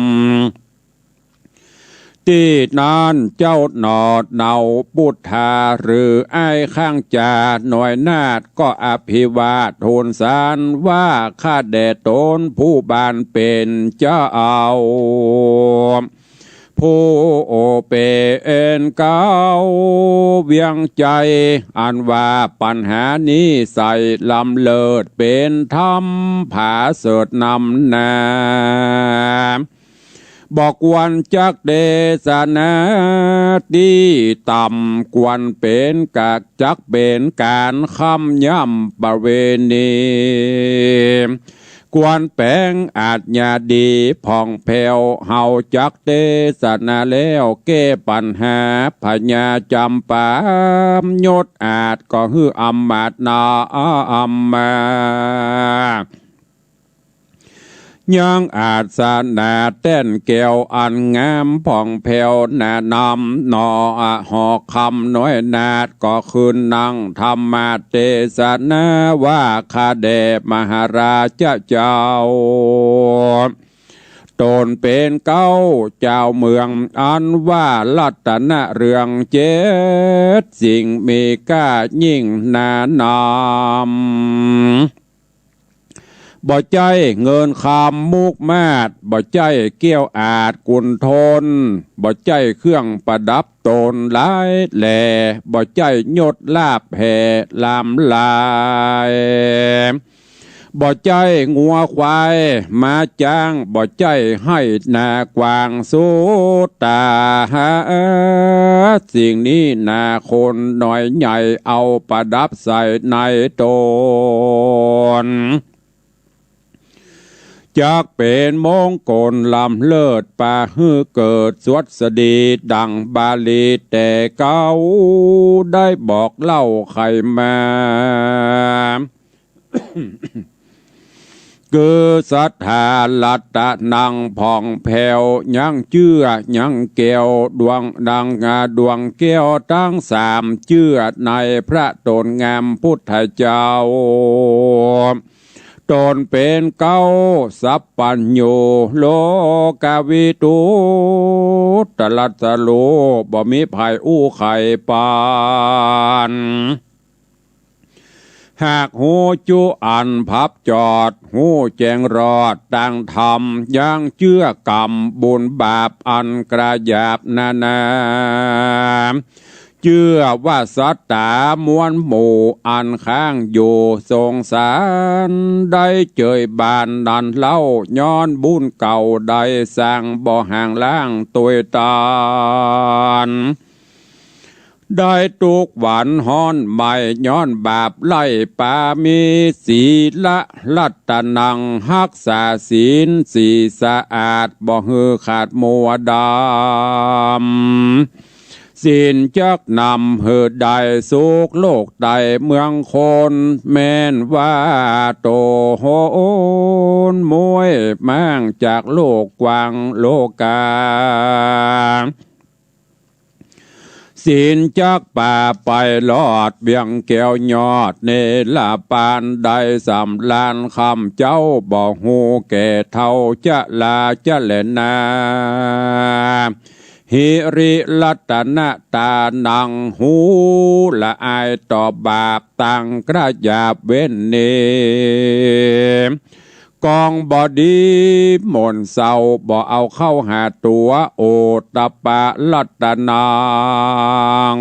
ที่นานเจ้าหนอดเนาปุถธาหรือไอ้ข้างจาหน่อยนาดก็อภิวาทโทนสารว่าข้าแด่ตนผู้บานเป็นเจ้าเอาผู้โอเปเอ็นเก้าเวียงใจอันว่าปัญหานี้ใส่ลำเลิศเป็นธรรมผาเสดนำนาบอกวันจักเดสนาดีต่ำกวนเป็นกากจักเป็นการคำย่ำประเวณีกวนแปงอาจญาดีผ่องแผ้วเฮาจักเดสนาแล้วแก้ปัญหาพญาจำปายศอาจก็ฮืออำมาตนาอัมมายังอาจสานาเต้นแก้วอันงามผ่องแผ้วแนะนำนอหอคำน้อยนาดก็คืนนั่งธรรมาเตสนาว่าข้าแด่มหาราชเจ้าตนเป็นเก้าเจ้าเมืองอันว่ารัตนเรืองเจ็ดสิ่งมีก้ายิ่งนานำบ่ใจเงินคำมุกมาดบ่ใจเกี้ยวอาจกุนทนบ่ใจเครื่องประดับตนหลายแหล่บ่ใจยศลาบแห่ลำลายบ่ใจงัวควายมาจ้างบ่ใจให้นากวางสุตาหาสิ่งนี้นาคนน้อยใหญ่เอาประดับใส่ในตนจักเป็นมงคลลำเลิศป่าฮือเกิดสวัสดีดังบาลีแต่เก่าได้บอกเล่าใครมา คือศรัทธาลัตตะนังผ่องแผ้วยังเชื่อยังแก้วดวงดังดวงแก้วทั้งสามเชื่อในพระตนงามพุทธเจ้าตนเป็นเก้าสัพปัญโยโลกาวิตูตรัสโลบ่มีภัยอู้ไข่ปานหากหูจุอันพับจอดหูแจงรอดดังธรรมยังเชื่อกรรมบุญบาปอันกระยาบนานาเชื่อว่าสัตตามวลหมู่อันข้างอยู่สงสารได้เจยบานดันเล่าย้อนบุญเก่าได้สร้างบ่ห่างล่างตัวตาน ได้ตุกหวานฮ้อนไม่ย้อนบาปไล่ปามีศีละรัตนังรักษาศีลสีสะอาดบ่ฮือขาดมัวดำศีลจักนำหือใดสุขโลกใดเมืองคนแม่นว่าโตโหนมวยแม่งจากโลกกว้างโลกาศีลจักป่าไปลอดเบียงแก้วยอดเนลาปานได้สำลานคำเจ้าบอกหูแก่เท่าจะลาจะแลนาหิริลัตนะตานังหูละอายต่อบาปตังกระยาบเว้นเนกองบอดีหม่นเศร้าบ่เอาเข้าหาตัวโอตปะลัตนัง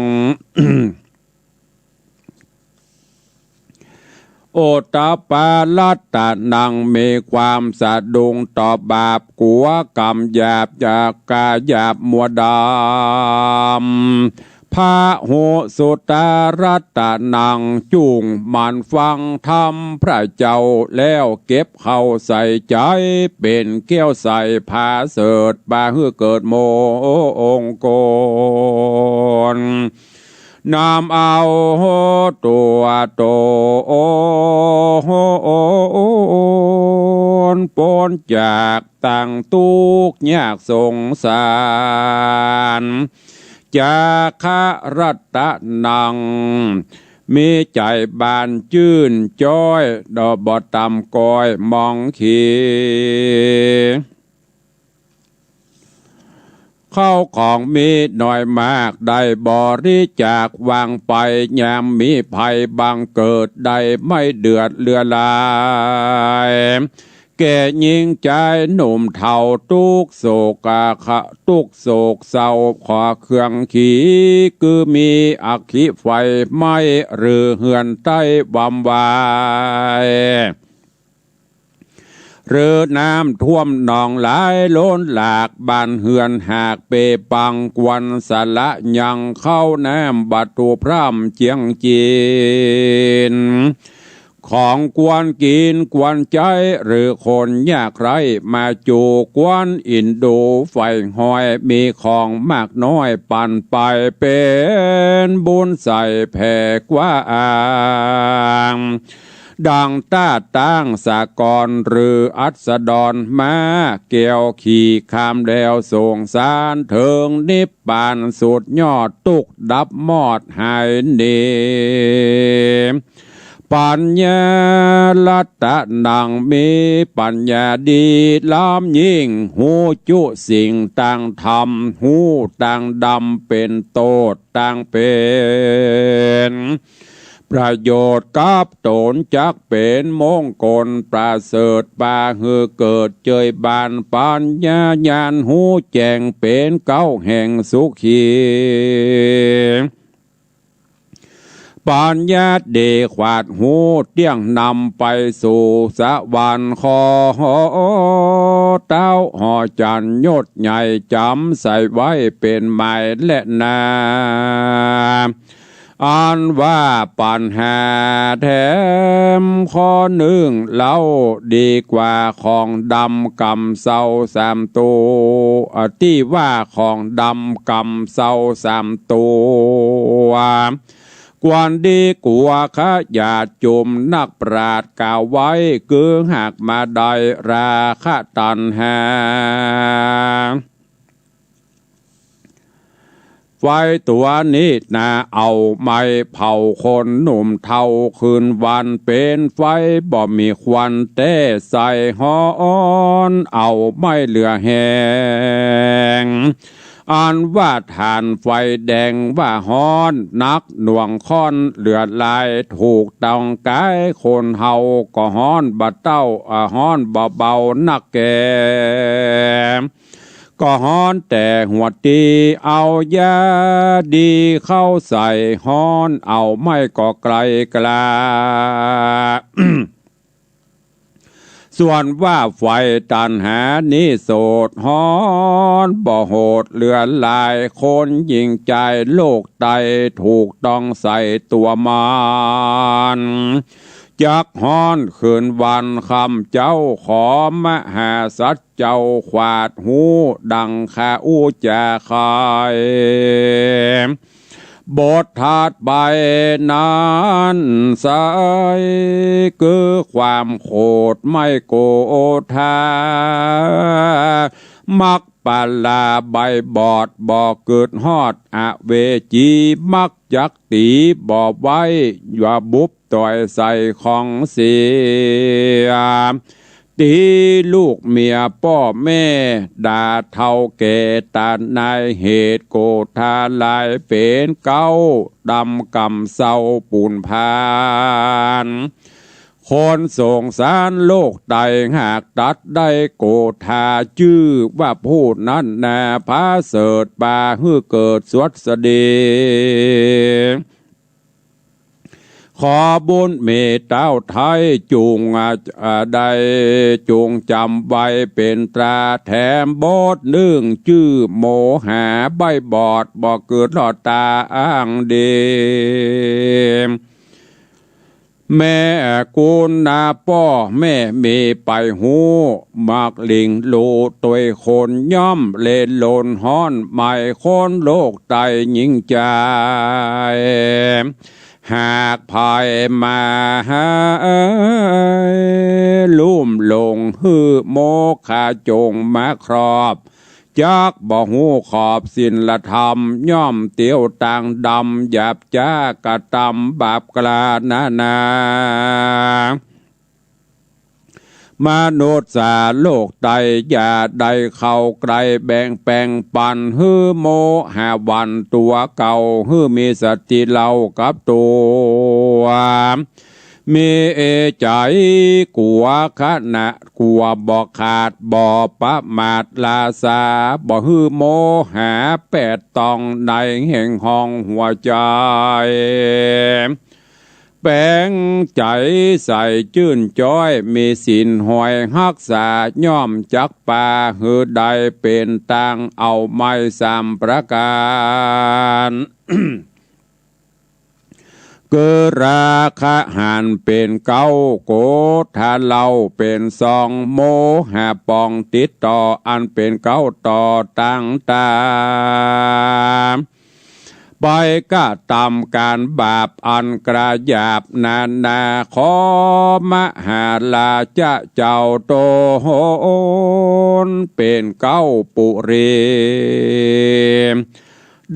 โอตปาลัตตนังมีความสะดุงต่อบาปกัวกรรมหยาบจากกาหยาบมัวดำพระโหสุตารัตนังจุงมันฟังธรรมพระเจ้าแล้วเก็บเข้าใส่ใจเป็นแก้วใส่ผาเสดบาฮือเกิดโมองค์กรนำเอาตัวโตปนจากต่างทุกข์ยากสงสารจากขรัตนังมีใจบานจื่นจ้อยดอกบ่ตำกอยมองขีเข้าของมีหน่อยมากได้บริจาควางไปยามมีภัยบังเกิดได้ไม่เดือดเลือลายแก่ยิงใจหนุ่มเท่าทุกโศกทุกโศกเศร้าขอเครื่องขี่คือมีอัคคีไฟไม่หรือเหือนใต้บำวายหรือน้ำท่วมหนองไหลล้นหลากบ้านเหือนหากเปปังกวนสละยังเข้าน้ำบัตูพร่ำเจียงจีนของกวนกินกวนใจหรือคนยากไรมาจูกวนอินดูไฟหอยมีของมากน้อยปั่นไปเป็นบุญใส่แผ่กว่าอ่างดังต้าตั้งสากรหรืออัสดรมาเกี่ยวขี่คามแดวส่งสารเถิงนิพพานสุดยอดตุกดับมอดหายเนปัญญาลัตตะนังมีปัญญาดีล้ำยิ่งหูจุสิ่งต่างธรรมหูต่างดำเป็นโตดต่างเป็นประโยชน์กับตนจักเป็นมงคลประเสริฐปาหือเกิดเจยบานปัญญาญาณหูแจ้งเป็นเก้าแห่งสุขีปัญญาเดขวาดหูเตี้ยงนำไปสู่สวรรค์ขอเต้าหอจันยศใหญ่จำใส่ไว้เป็นหมายและนาอันว่าปัญหาแถมข้อหนึ่งเล่าดีกว่าของดำกำเศร้าสามตัวที่ว่าของดำกำเศร้าสามตัวกวนดีกว่าขะอย่าจุมนักปราดกล่าวไว้คือหากมาได้ราคะตัณหาไฟตัวนี้นาเอาไม้เผาคนหนุ่มเท่าคืนวันเป็นไฟบ่มีควันเต้ใส่ฮ้อนเอาไม่เหลือแหงอันว่าฐานไฟแดงว่าฮ้อนนักหน่วงค้อนเลือดลายถูกต้องกายคนเฮาก็ฮ้อนบะเต้าฮ้อนเบาๆนักแก่ก็ฮ้อนแต่หัวตีเอายาดีเข้าใส่ฮ้อนเอาไม่ก็ไกลกลา ส่วนว่าไฟตันหานี้โสดฮ้อนบ่โหดเลือนลายคนยิงใจโลกไตถูกต้องใส่ตัวมันจักฮ้อนคืนวันคำเจ้าขอมหาสัจเจ้าขวาดหูดังขาอู้จาคายบทธาตุใบนั้นใสคือความโคตรไม่โกธามักปาลาใบบอดบ่เกิดฮอดอเวจีมักจักตีบ่ไว้อย่าบุบต่อยใส่ของเสียตีลูกเมียพ่อแม่ด่าเท่าแก่ตานายเหตุโกธาลายเป็นเก้าดำกำเศร้าปูนพานคนส่งสารโลกไตหากตัดได้โกธาชื่อว่าพูดนั้นนาพาเสดบาฮือเกิดสวัสดีขอบุญเมตเต้าไทยจุงใดจุงจำไว้เป็นตราแถมบดนึ่งชื่อโมหาใบบอดบ่เกิดหลอดตาอ้างเดมแม่กูนาป้อแม่มีไปหูมักลิงโลตัวคนย่อมเล่นโลนฮ้อนไม่คนโลกไตยิ่งใจหากภายมาหาลุ่มลงฮือโมคาจงมาครอบจักบ่หูขอบศิลธรรมย่อมเตียวต่างดำหยาบจ้ากะตำบาปกลานามนุษย์สาโลกไตอย่าได้เข้าไกลแบ่งแปลงปันฮือโมหาวันตัวเก่าฮือมีสติเล่ากับตัวมีใจกัวขณะกัวบ่ขาดบ่ประมาทลาสาบ่ฮือโมหาแปดตองในแห่งห้องหัวใจแปลงใจใส่จื่นจ้อยมีสินหอยฮักษาย่อมจักป่าหือใดเป็นตังเอาไม้สามประการ เกิดราคะหันเป็นเก้าโกธาเล่าเป็นสองโมหะปองติดต่ออันเป็นเก้าต่อตั้งตาไปก็ตามการบาปอันกระหยาบนาขอมหาลาจะเจ้าโตโหนเป็นเก้าปุรี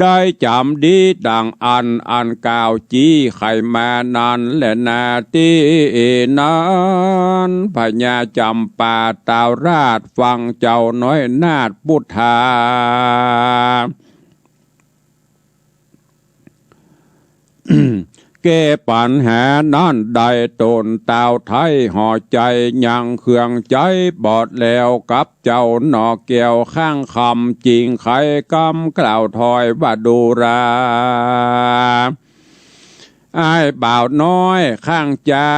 ได้จำดีดังอันกล่าวจี้ไขมานั้นและนาทีนั้นพญาจำปาตาวราชฟังเจ้าน้อยนาฏพุทธาแก้ปัญหานั่นได้ตนเต้าไทยห่อใจยังเครื่องใจบอดแล้วกับเจ้าหนอเกี่ยวข้างคำจริงไขกำกล่าวถอยว่าดูราอ้ายบ่าวน้อยข้างจ้า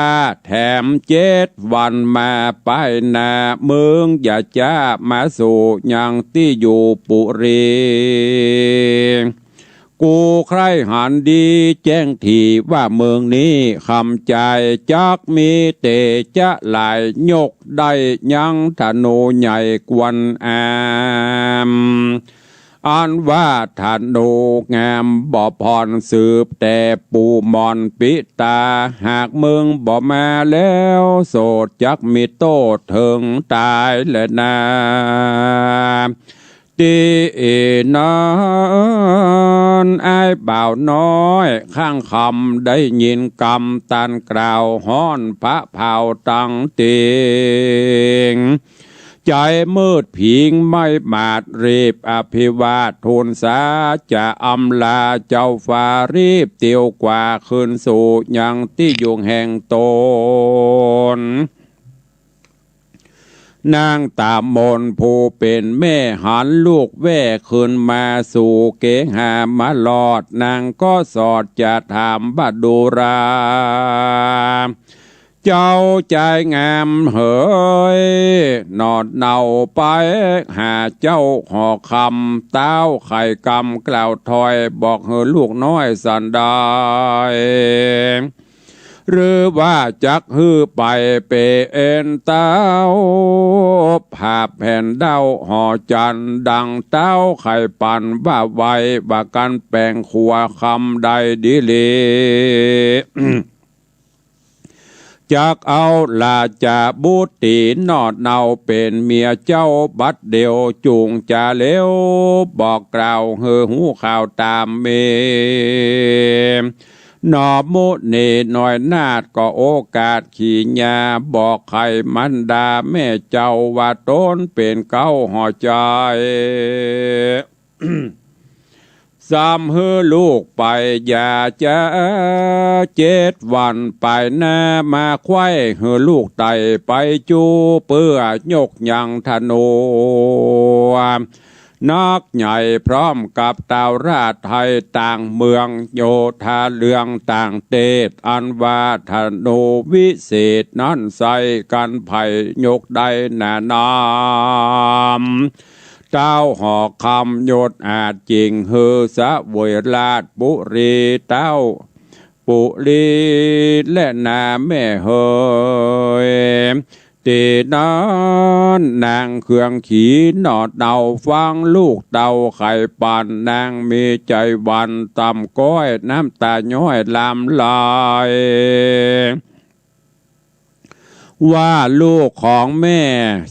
แถม7 วันมาไปนาเมืองอย่าจ้ามาสู่ยังที่อยู่ปุรีกูใครหันดีแจ้งทีว่าเมืองนี้คำใจจักมีเตจะหลายยกได้ยังธนูใหญ่กวนอามอันว่าธนูงามบ่พรสืบแต่ปูมอนปิตาหากเมืองบ่มาแล้วโสดจักมีโตถึงตายและนาตีนั้นไอ้บ่าวน้อยข้างคำได้ยินกำตันกล่าวฮ้อนพระเผาตั้งเตียงใจมืดผิงไม่มาดรีบอภิวาททูลสาจะอำลาเจ้าฟ้ารีบเตียวกว่าคืนสู่ยังที่อยู่แห่งตนนางตามมนผู้เป็นแม่หันลูกแว่ขึ้นมาสู่เกหามาลอดนางก็สอดจะถามบัดดูรา เจ้าใจงามเหยนอดเนาไปหาเจ้าหอคำเต้าไข่กำกล่าวถอยบอกเฮอลูกน้อยสันได้หรือว่าจักฮือไปเปเอ็นเต้าผาแผ่นเด้าหอจันดังเต้าไข่ปันว่าไวว่ากันแปลงขัวคำใดดีเล จักเอาลาจาบุตรีนอดเนาเป็นเมียเจ้าบัดเดียวจูงจะเลี้ยวบอกกล่าวเฮอหูข่าวตามเมนอมุนีหน่อยนาดก็โอกาสขี่ยาบอกใครมันดาแม่เจ้าว่าต้นเป็นเก้าห่อใจ สามเฮอลูกไปอย่าจะ7 วันไปหน้ามาควายเฮอลูกไตไปจูเปื้อยกยังธนูนักใหญ่พร้อมกับตาวราชไทยต่างเมืองโยธาเรืองต่างเตศอันว่าธนูวิเศษนั้นใส่กันไผ่ยกได้หนานามเจ้าหอกคำยศอาจจริงเฮอสะเวยราชบุรีเต้าปุรีและนาแม่เฮยตีนั้นนางเครื่องขีหนอดเดาฟังลูกเดาไข่ปันนางมีใจวันต่ำก้อยน้ำตาย้อยลำลายว่าลูกของแม่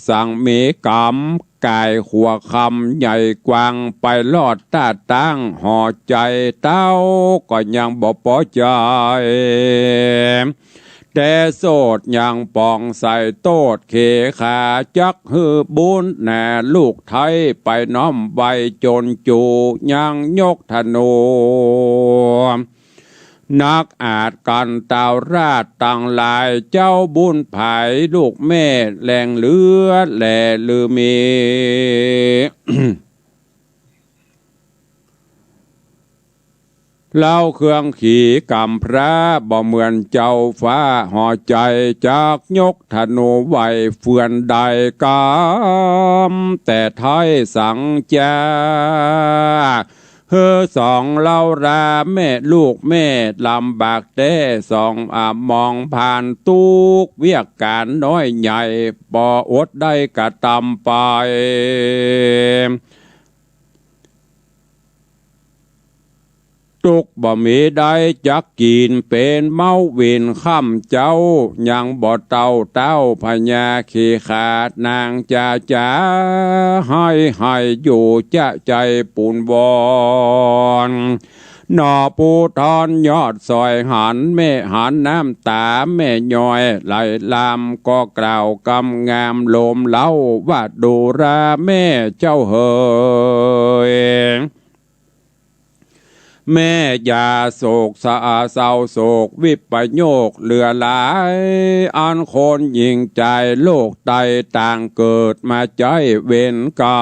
สั่งมีกรรมกายขัวคำใหญ่กวางไปลอดตาตั้งห่อใจเต้าก็ยังบ่พอใจแต่โสดยังปองใส่โตดเขขาจักฮือบุญแน่ลูกไทยไปน้อมใบจนจูยังยกธนูนักอาจกันตาวราชต่างหลายเจ้าบุญภายลูกแม่แหล่งเลือดแหล่ลือมี เล่าเครื่องขี่กำพระบ่เหมือนเจ้าฟ้าห่อใจจากยกธนูไหวเฟื่อนใดกำแต่ไทยสังจาเฮอสองเล่าราแม่ลูกแม่ลำบากแต่สองมองผ่านตุกเวียกการน้อยใหญ่บ่อดได้กระตำไปตุกบ่มีได้จักกินเป็นเมาเวินค่ำเจ้ายังบ่เต้าพญาขี้ขาดนางจ๋าให้อยู่จะใจปูนบอนหน่อปูทอนยอดซอยหันแม่หันน้ำตาแม่ย้อยไหลลามก็กล่าวกำงามโลมเล่าว่าดูราแม่เจ้าเฮยแม่อย่าโศกสะอาเศร้าโศกวิปโยคเหลือหลายอันคนยิงใจโลกไตต่างเกิดมาใจเวรกรร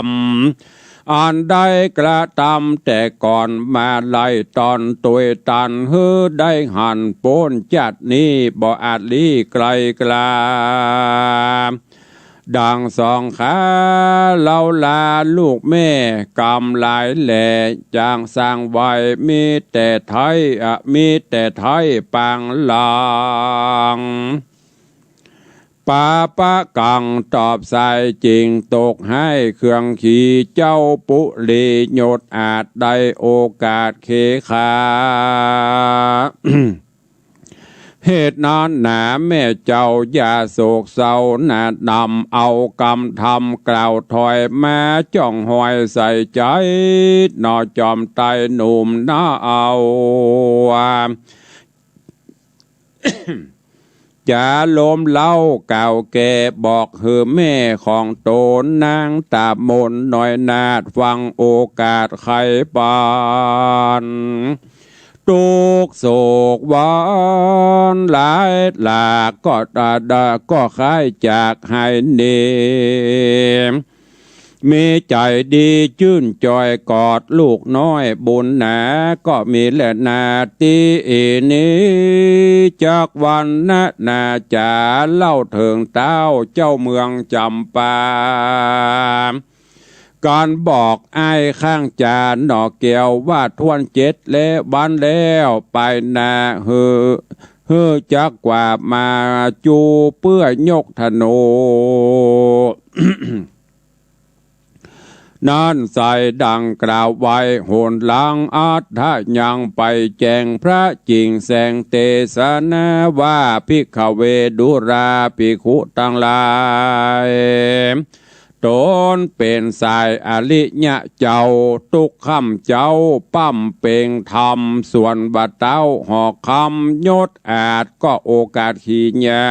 มอันได้กระทำแต่ก่อนมาไล่ตอนตัวตันฮือได้หันโป้นจัดนี้บ่อาจลีไกลกลาดังสองขาเล่าลาลูกแม่กำลายแหล่จางสร้างไว้มีแต่ไทยปางลางปาปะกังตอบใส่จริงตกให้เครื่องขี่เจ้าปุรีโยดอาจได้โอกาสเคขา เหตุนั้นหนาแม่เจ้าอย่าโศกเศร้าหนาดำเอากรรมทำกล่าวถอยมาจ้องหอยใส่ใจนอจอมไตหนุ่มน่าเอาจะล้มเล่าเก่าแก่บอกเฮอแม่ของโตนนางตาบนหน่อยนาดฟังโอกาสไขปานทุกโศกวันหลายหลากก็ตาดาก็คล้ายจากให้เนม มีใจดีชื่นจอยกอดลูกน้อยบุญหนาก็มีแหละนาตีนี้จากวันนาจาเล่าเถิงเต้าเจ้าเมืองจำปาการบอกไอ้ข้างจานหนอเกียวว่าทวนเจ็ดและบ้านแล้วไปนาเฮอจักกว่ามาจูเปื้อยกธนู นั่นใส่ดังกล่าวไว้โหนหลังอาจถ้ายังไปแจงพระจริงแสงเตสนาว่าภิกขเวดุราภิกขุตั้งหลายตนเป็นสายอริยะเจ้าทุกคำเจ้าปั้มเป่งธรรมส่วนบัดเต้าหอกคำยศอาจก็โอกาสขีญา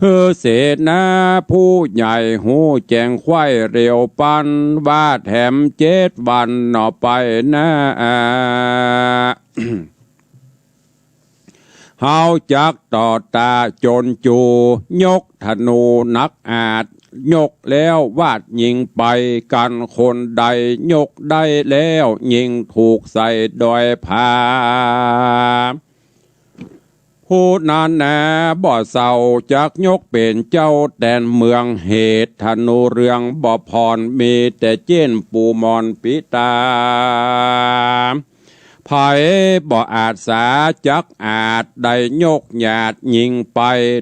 เฮอเสนาผู้ใหญ่หูแจงไข่เร็วปันว่าแถม7 วันหน่อไปนะเฮาจักต่อตาจนจูยกธนูนักอาจยกแล้ววาดยิงไปกันคนใดยกได้แล้วยิงถูกใส่ดอยผาผู้นั้นนะบ่เศร้าจักยกเป็นเจ้าแดนเมืองเหตุธนูเรืองบ่พรมีแต่เจ้นปูมอนปิตาไผบ่อาจสาจักอาจได้ยกหยาดยิงไป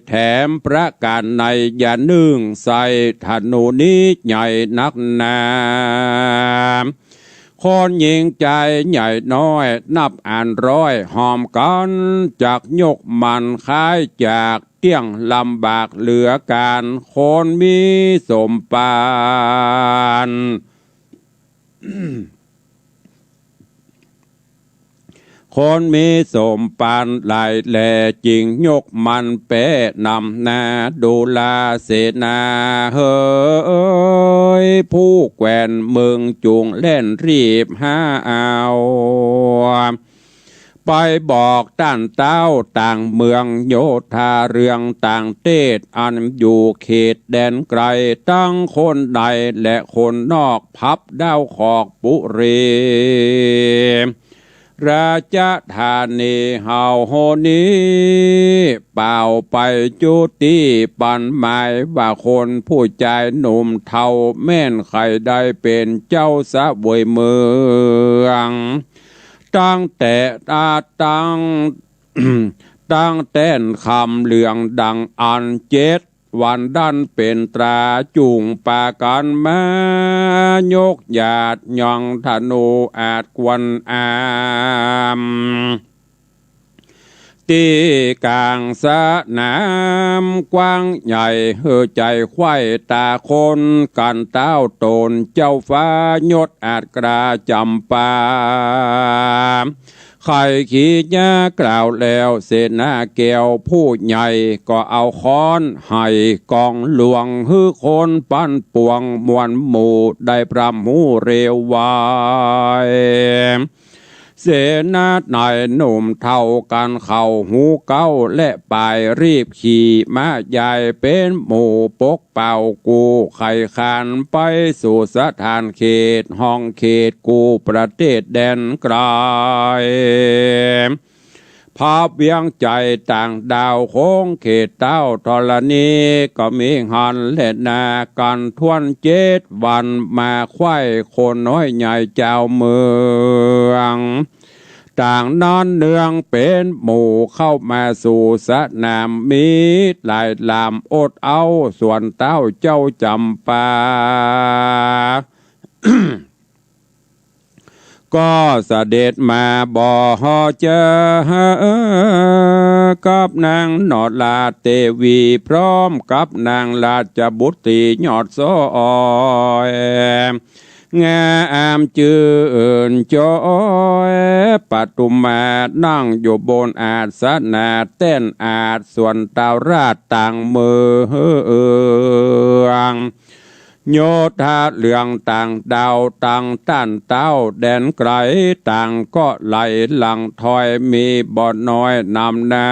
แถมประการในอย่านึ่งใส่ธนูนี้ใหญ่นักหนาคนยิงใจใหญ่น้อยนับอ่านร้อยหอมกันจากยกมันคล้ายจากเตี้ยงลำบากเหลือการคนมีสมปานคนมีสมปานหลายแหล่จริงยกมันเป๊ะนำนาดูลาเสนาเฮ้ยผู้แกวนเมืองจุงเล่นรีบหาเอาไปบอกต้านเต้าต่างเมืองโยธาเรืองต่างเทศอันอยู่เขตแดนไกลตั้งคนใดและคนนอกพับดาวขอกปุรีราชธานีเฮาโหนี้เป่าไปจุติปันหมายว่าคนผู้ใจหนุ่มเทาแม่นใครได้เป็นเจ้าสะบวยเมืองตั้งแต่ตั้ง ตั้งแต่นคำเหลืองดังอัน7 วันดันเป็นตราจุงปากันมายกหยาดยองธนูอาจกวนอามตีกลางสนามกว้างใหญ่เฮือใจไข่ตาคนกันเต้าโตนเจ้าฟ้ายศอาจกราจำปาใครขี้ยากล่าวแล้วเสนาแก้วผู้ใหญ่ก็เอาค้อนให้กองหลวงฮือคนปั้นปวงมวลหมู่ได้พรำหูเร็ววายเสนาหน่อยหนุ่มเท่ากันเข่าหูเก้าและปลายรีบขี่ม้าใหญ่เป็นหมู่ปกเป่ากูไข่คานไปสู่สถานเขตห้องเขตกูประเทศแดนไกลภาพเวียงใจต่างดาวโค้งเขตเต้าธรณีก็มีหันเล่นนากันทวน7 วันมาไข่คนน้อยใหญ่เจ้าเมืองต่างนอนเนืองเป็นหมู่เข้ามาสู่สนามมีหลายลามอดเอาส่วนเต้าเจ้าจำปา ก็เสด็จมาบ่ฮอเจอกับนางนอดลาเตวีพร้อมกับนางราชบุตรียอดโซอยงามจื่นจอยปัตุมานั่งอยู่บนอาสนะเต้นอาจส่วนตาราชต่างเมืองโยธาเหลืองต่างดาวต่างต้านเต้าแดนไกลต่างก็ไหลหลังถอยมีบ่อน้อยนำนา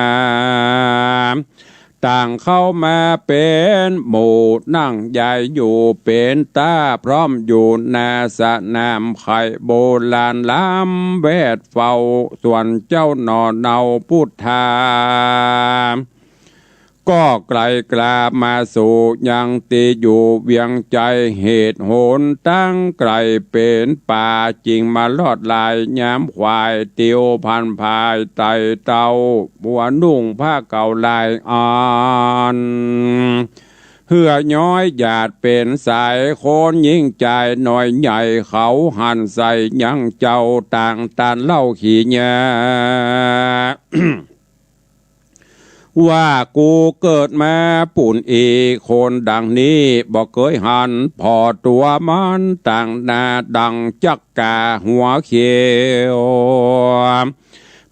ต่างเข้ามาเป็นหมู่นั่งใหญ่อยู่เป็นตาพร้อมอยู่นาสนามไข่โบราณล้ำเวทเฝ้าส่วนเจ้าหนอเนาพุทธาก็ไกลกลามาสู่ยังตีอยู่เวียงใจเหตุโหนตั้งไกลเป็นป่าจริงมาลอดลายย้ำควายเตียวพันพายไตเตาบัวนุ่งผ้าเก่าลายอ่อนเหื่อย้อยหยาดเป็นสายโคนยิ่งใจหน่อยใหญ่เขาหันใส่ยังเจ้าต่างตันเล่าขี่ยา ว่ากูเกิดมาปุ่นอีคนดังนี้บอกเคยหันพอตัวมันต่างหน้าดังจักกาหัวเขียว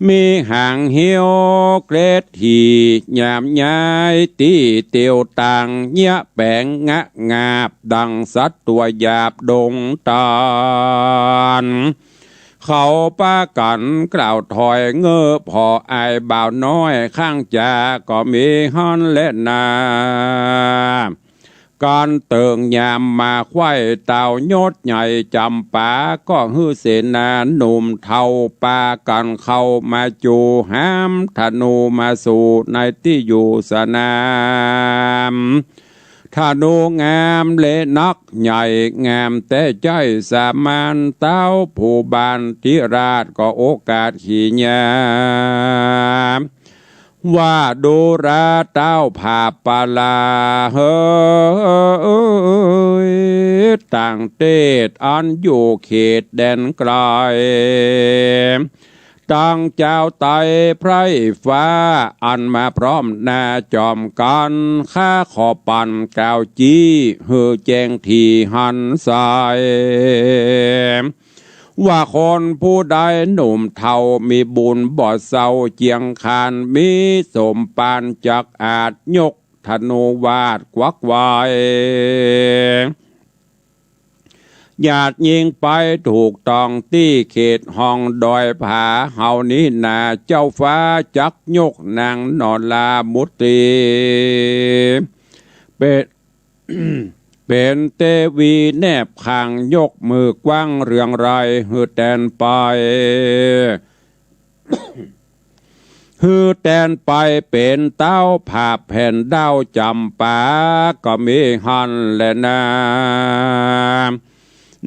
มีหางเหี่ยวเกรดที่ยามย้ายตีเตียวต่างเนี้ยแปงงะงาบดังสัตว์ตัวหยาบดงตานเขาป้ากันกล่าวถอยเงอพออายบ่าวน้อยข้างจาก็มีฮันและนาการเติงยามมาไข่เต่ายศใหญ่จำป่าก็ฮือเสนาหนุ่มเท่าป่ากันเข้ามาจูห้ามธนูมาสู่ในที่อยู่สนามธนูงามเละนักใหญ่งามแต่ใจสามานเต้าผู้บานทิราชก็โอกาสขี่ยามว่าดูราเต้าผาปาลาเฮ้ยต่างเตศอันอยู่เขตแดนไกลตั้งเจ้าไตไพรฟ้าอันมาพร้อมหน้าจอมกันข้าขอปั่นแก้วจี้เฮือแจงที่หันสายว่าคนผู้ใดหนุ่มเท่ามีบุญบ่เศร้าเจียงคานมีสมปานจักอาจยกธนูวาดควักไว้หยาดยิงไปถูกต้องที่เขตห้องดอยผาเฮานี้นาเจ้าฟ้าจักยกนางนอนลามุตีเป็นเตวีแนบขางยกมือกว้างเรืองไรฮือแตนไป ฮือแตนไปเป็นเต้าผาแผ่นดาวจำปาก็มีหันและนา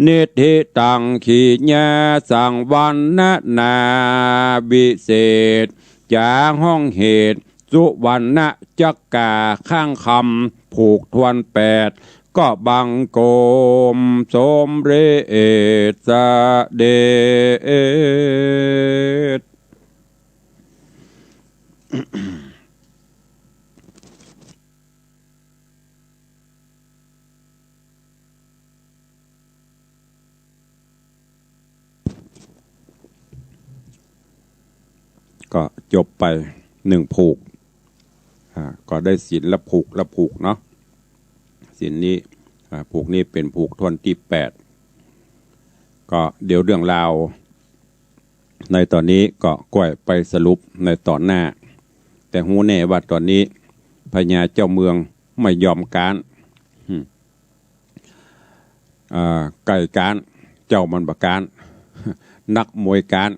นิธิตังขีญาสังวันนาวิเศษจาห้องเหตุสุวรรณจักกาข้างคำผูกทวนแปดก็บังโกมสมเรศเดชก็จบไปหนึ่งผูกก็ได้ศีลละผูกเนาะศีลนี้ผูกนี้เป็นผูกทวนที่8ก็เดี๋ยวเรื่องราวในตอนนี้ก็ก้อยไปสรุปในตอนหน้าแต่หูแน่ว่าตอนนี้พญาเจ้าเมืองไม่ยอมการไก่การเจ้ามันบักการนักมวยการ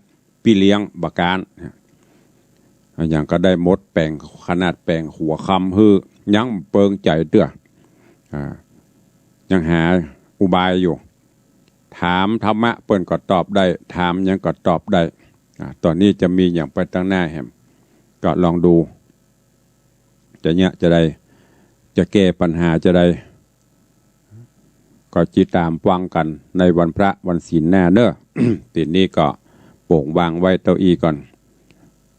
พี่เลี้ยงบักการอย่างก็ได้มดแปลงขนาดแปลงหัวคำฮือยังเปิงใจเตื้อยังหาอุบายอยู่ถามธรรมะเปิ้นก็ตอบได้ถามยังก็ตอบได้ตอนนี้จะมีอย่างไปตั้งหน้าแหมก็ลองดูจะเนี้ยจะได้จะแก้ปัญหาจะได้ก็จิตตามฟังกันในวันพระวันศีลหน้าเนอะ ทีนี้ก็โป่งวางไว้เต้าอี้ก่อน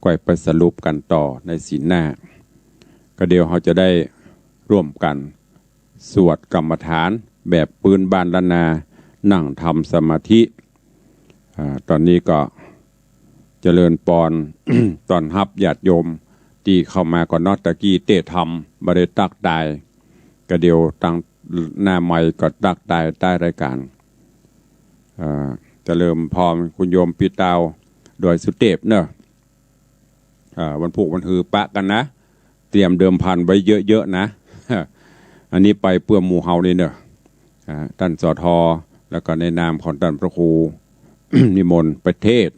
ก็ไปสรุปกันต่อในศีลหน้าก็เดี๋ยวเขาจะได้ร่วมกันสวดกรรมฐานแบบปืนบานละนานั่งทำสมาธิตอนนี้ก็เจริญปอน ตอนฮับญาติโยมที่เข้ามาก่อนนอตะกี้เตะทำบริตักตายก็เดี๋ยวตั้งหน้าใหม่ก็ตักตายใต้รายการเจริญพรคุณโยมปีเตาโดยสุเทพเนอะวันพุธวันฮือปะกันนะ เตรียมเดิมพันไว้เยอะๆนะ อันนี้ไปเพื่อหมู่เฮานี่เนอะท่านสทแล้วก็ในนามของท่านพระครู นิมนต์ประเทศ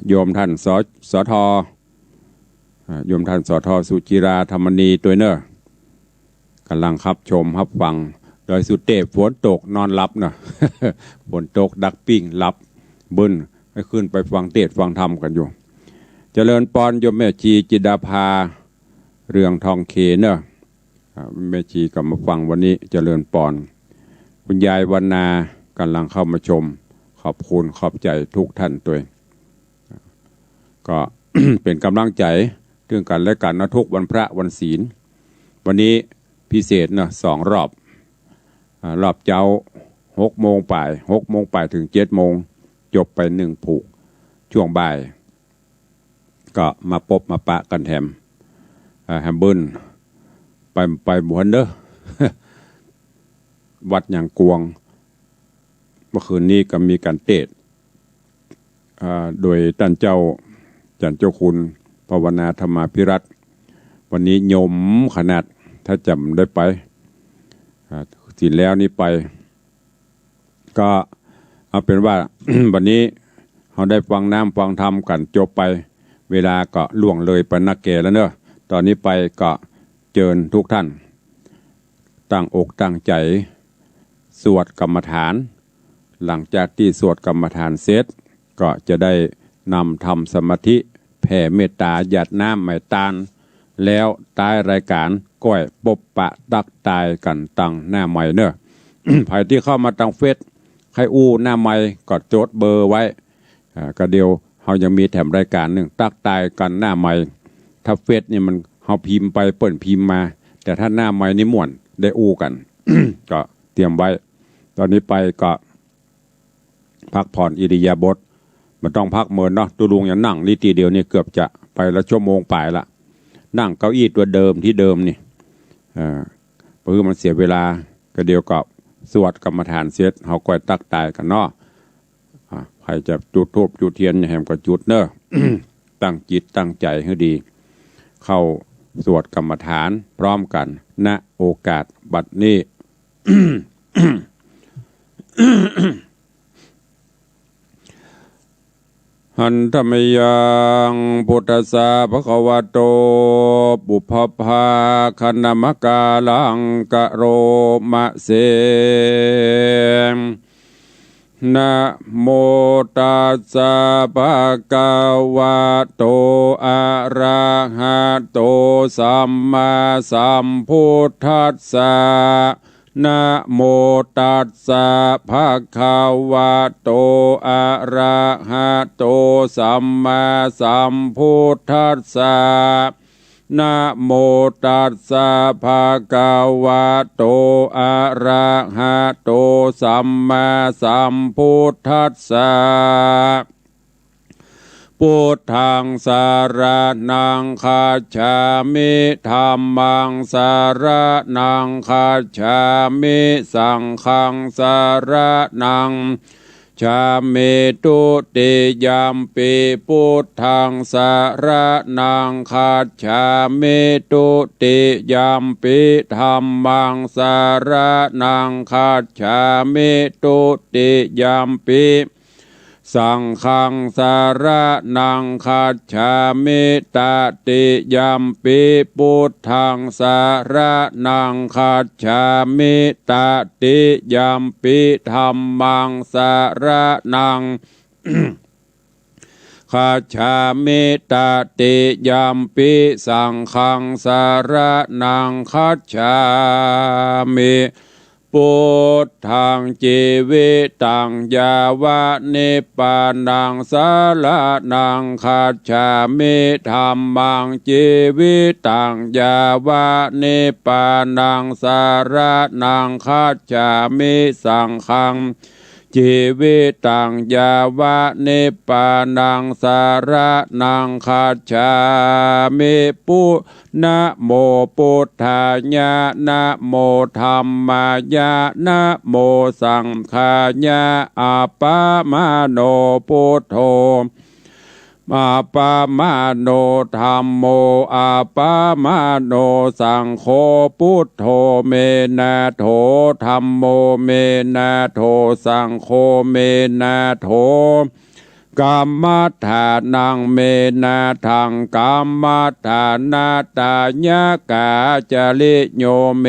โยมท่านสทโยมท่านสทสุจิราธรรมนีตัวเนอะกำลังรับชมรับฟังโดยสุเทพฝนตกนอนหลับเนอะ ฝนตกดักปิ้งหลับบึ้นให้ขึ้นไปฟังเทศน์ฟังธรรมกันอยู่เจริญปอนโยมแม่ชีจิดาภาเรืองทองเคเนอะแม่ชีกลับมาฟังวันนี้เจริญปอนคุณยายวรรณากำลังเข้ามาชมขอบคุณขอบใจทุกท่านตัวเองก็ เป็นกำลังใจเรื่องกันและกันนะทุกวันพระวันศีลวันนี้พิเศษนะ2 รอบเจ้า6 โมงป่าย6 โมงป่ายถึง7 โมงจบไป1 ผูกช่วงบ่ายก็มาพบมาปะกันแถมแฮมเบิลไปบวนเด้อ วัดอย่างกวงเมื่อคืนนี้ก็มีการเทศน์โดยท่านเจ้าคุณภาวนาธรรมาภิรัตน์วันนี้โยมขนาดถ้าจำได้ไปสิ้นแล้วนี้ไปก็เอาเป็นว่า วันนี้เราได้ฟังน้ำฟังธรรมกันจบไปเวลาก็ล่วงเลยไปนักแก่แล้วเนอะตอนนี้ไปก็เชิญทุกท่านตั้งอกตั้งใจสวดกรรมฐานหลังจากที่สวดกรรมฐานเสร็จก็จะได้นำทำสมาธิแผ่เมตตาหยาดน้ำไม่ตานแล้วท้ายรายการก้อยปบปะตักตายกันตั้งหน้าใหม่เนอะ ใครที่เข้ามาตั้งเฟซใครอู้หน้าใหม่ก็จดเบอร์ไว้ก็เดียวเขายังมีแถมรายการหนึ่งตักตายกันหน้าใหม่ถ้าเฟซนี่มันเขาพิมพ์ไปเปิ่นพิมพ์มาแต่ถ้าหน้าใหม่นี่ม่วนได้อู้กัน ก็เตรียมไว้ตอนนี้ไปก็พักผ่อนอิริยาบถมันต้องพักเมินเนาะตัวลุงอย่างนั่งนี่ทีเดียวนี่เกือบจะไปละชั่วโมงปลายละนั่งเก้าอี้ตัวเดิมที่เดิมนี่เพื่อมันเสียเวลาก็เดียวกับสวดกรรมฐานเสร็จเขาก็ตักตายกันเนาะใครจะจุดธูปจุดเทียนแหมก็จุดเนอะ ตั้งจิตตั้งใจให้ดีเข้าสวดกรรมฐานพร้อมกันณโอกาสบัดนี้ หันธรรมยังพุทธัสสะภะคะวะโตปุพพภาคณมกาลังกะโรมะเสนะโมตัสสะภะคะวะโตอะระหะโตสัมมาสัมพุทธัสสะนะโมตัสสะภะคะวะโตอะระหะโตสัมมาสัมพุทธัสสะนะโมตัสสะภะคะวะโตอะระหะโตสัมมาสัมพุทธัสสะพุทธังสารนังคัจฉามิธัมมังสารนังคัจฉามิสังฆังสารนังชามิตุติยัมปิพุทธังสารนังคัจฉามิตุติยัมปิธัมมังสารนังคัจฉามิตุติยัมปิสังฆังสารนังคัจฉามิตติยัมปิพุทธังสารนังคัจฉามิตติยัมปิธัมมังสารนัง คัจฉามิตติยัมปิสังฆังสารนังคัจฉามิพุทธังชีวิตังยาวะนิพพานังสารนังคัจฉามิธัมมังชีวิตังยาวะนิพพานังสารนังคัจฉามิสังฆังชีวิตังยาวะนิพพานังสารนังคัจฉามิปุนะโมพุทธายะนะโมธัมมายะนะโมสังฆายะอัปปะมะโนพุทโธ อาปามาโนธัมโมอาปามาโนสังโฆพุทโธเมนะโธธัมโมเมนะโธสังโฆเมนะโธกัมมัฏฐานังเมนะทังกัมมัฏฐานาตายะกาจลิโยเม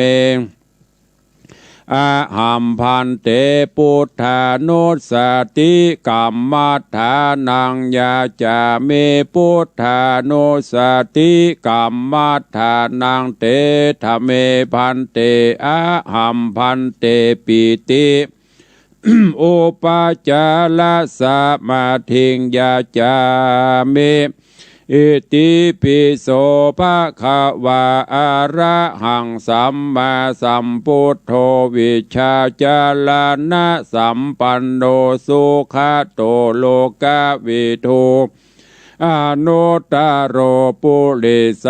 อาหัมพันเตพุทธานุสติกัมมัฏฐานังยาจามิพุทธานุสติกัมมัฏฐานังเตทะเมพันเตอาหัมพันเตปิติโอปาจาลสมาธิงยาจามิอิติปิโสภะคะวาอะระหังสัมมาสัมพุทโธวิชชาจารณะสัมปันโนสุขโตโลกวิทูอนุตตโรปุริส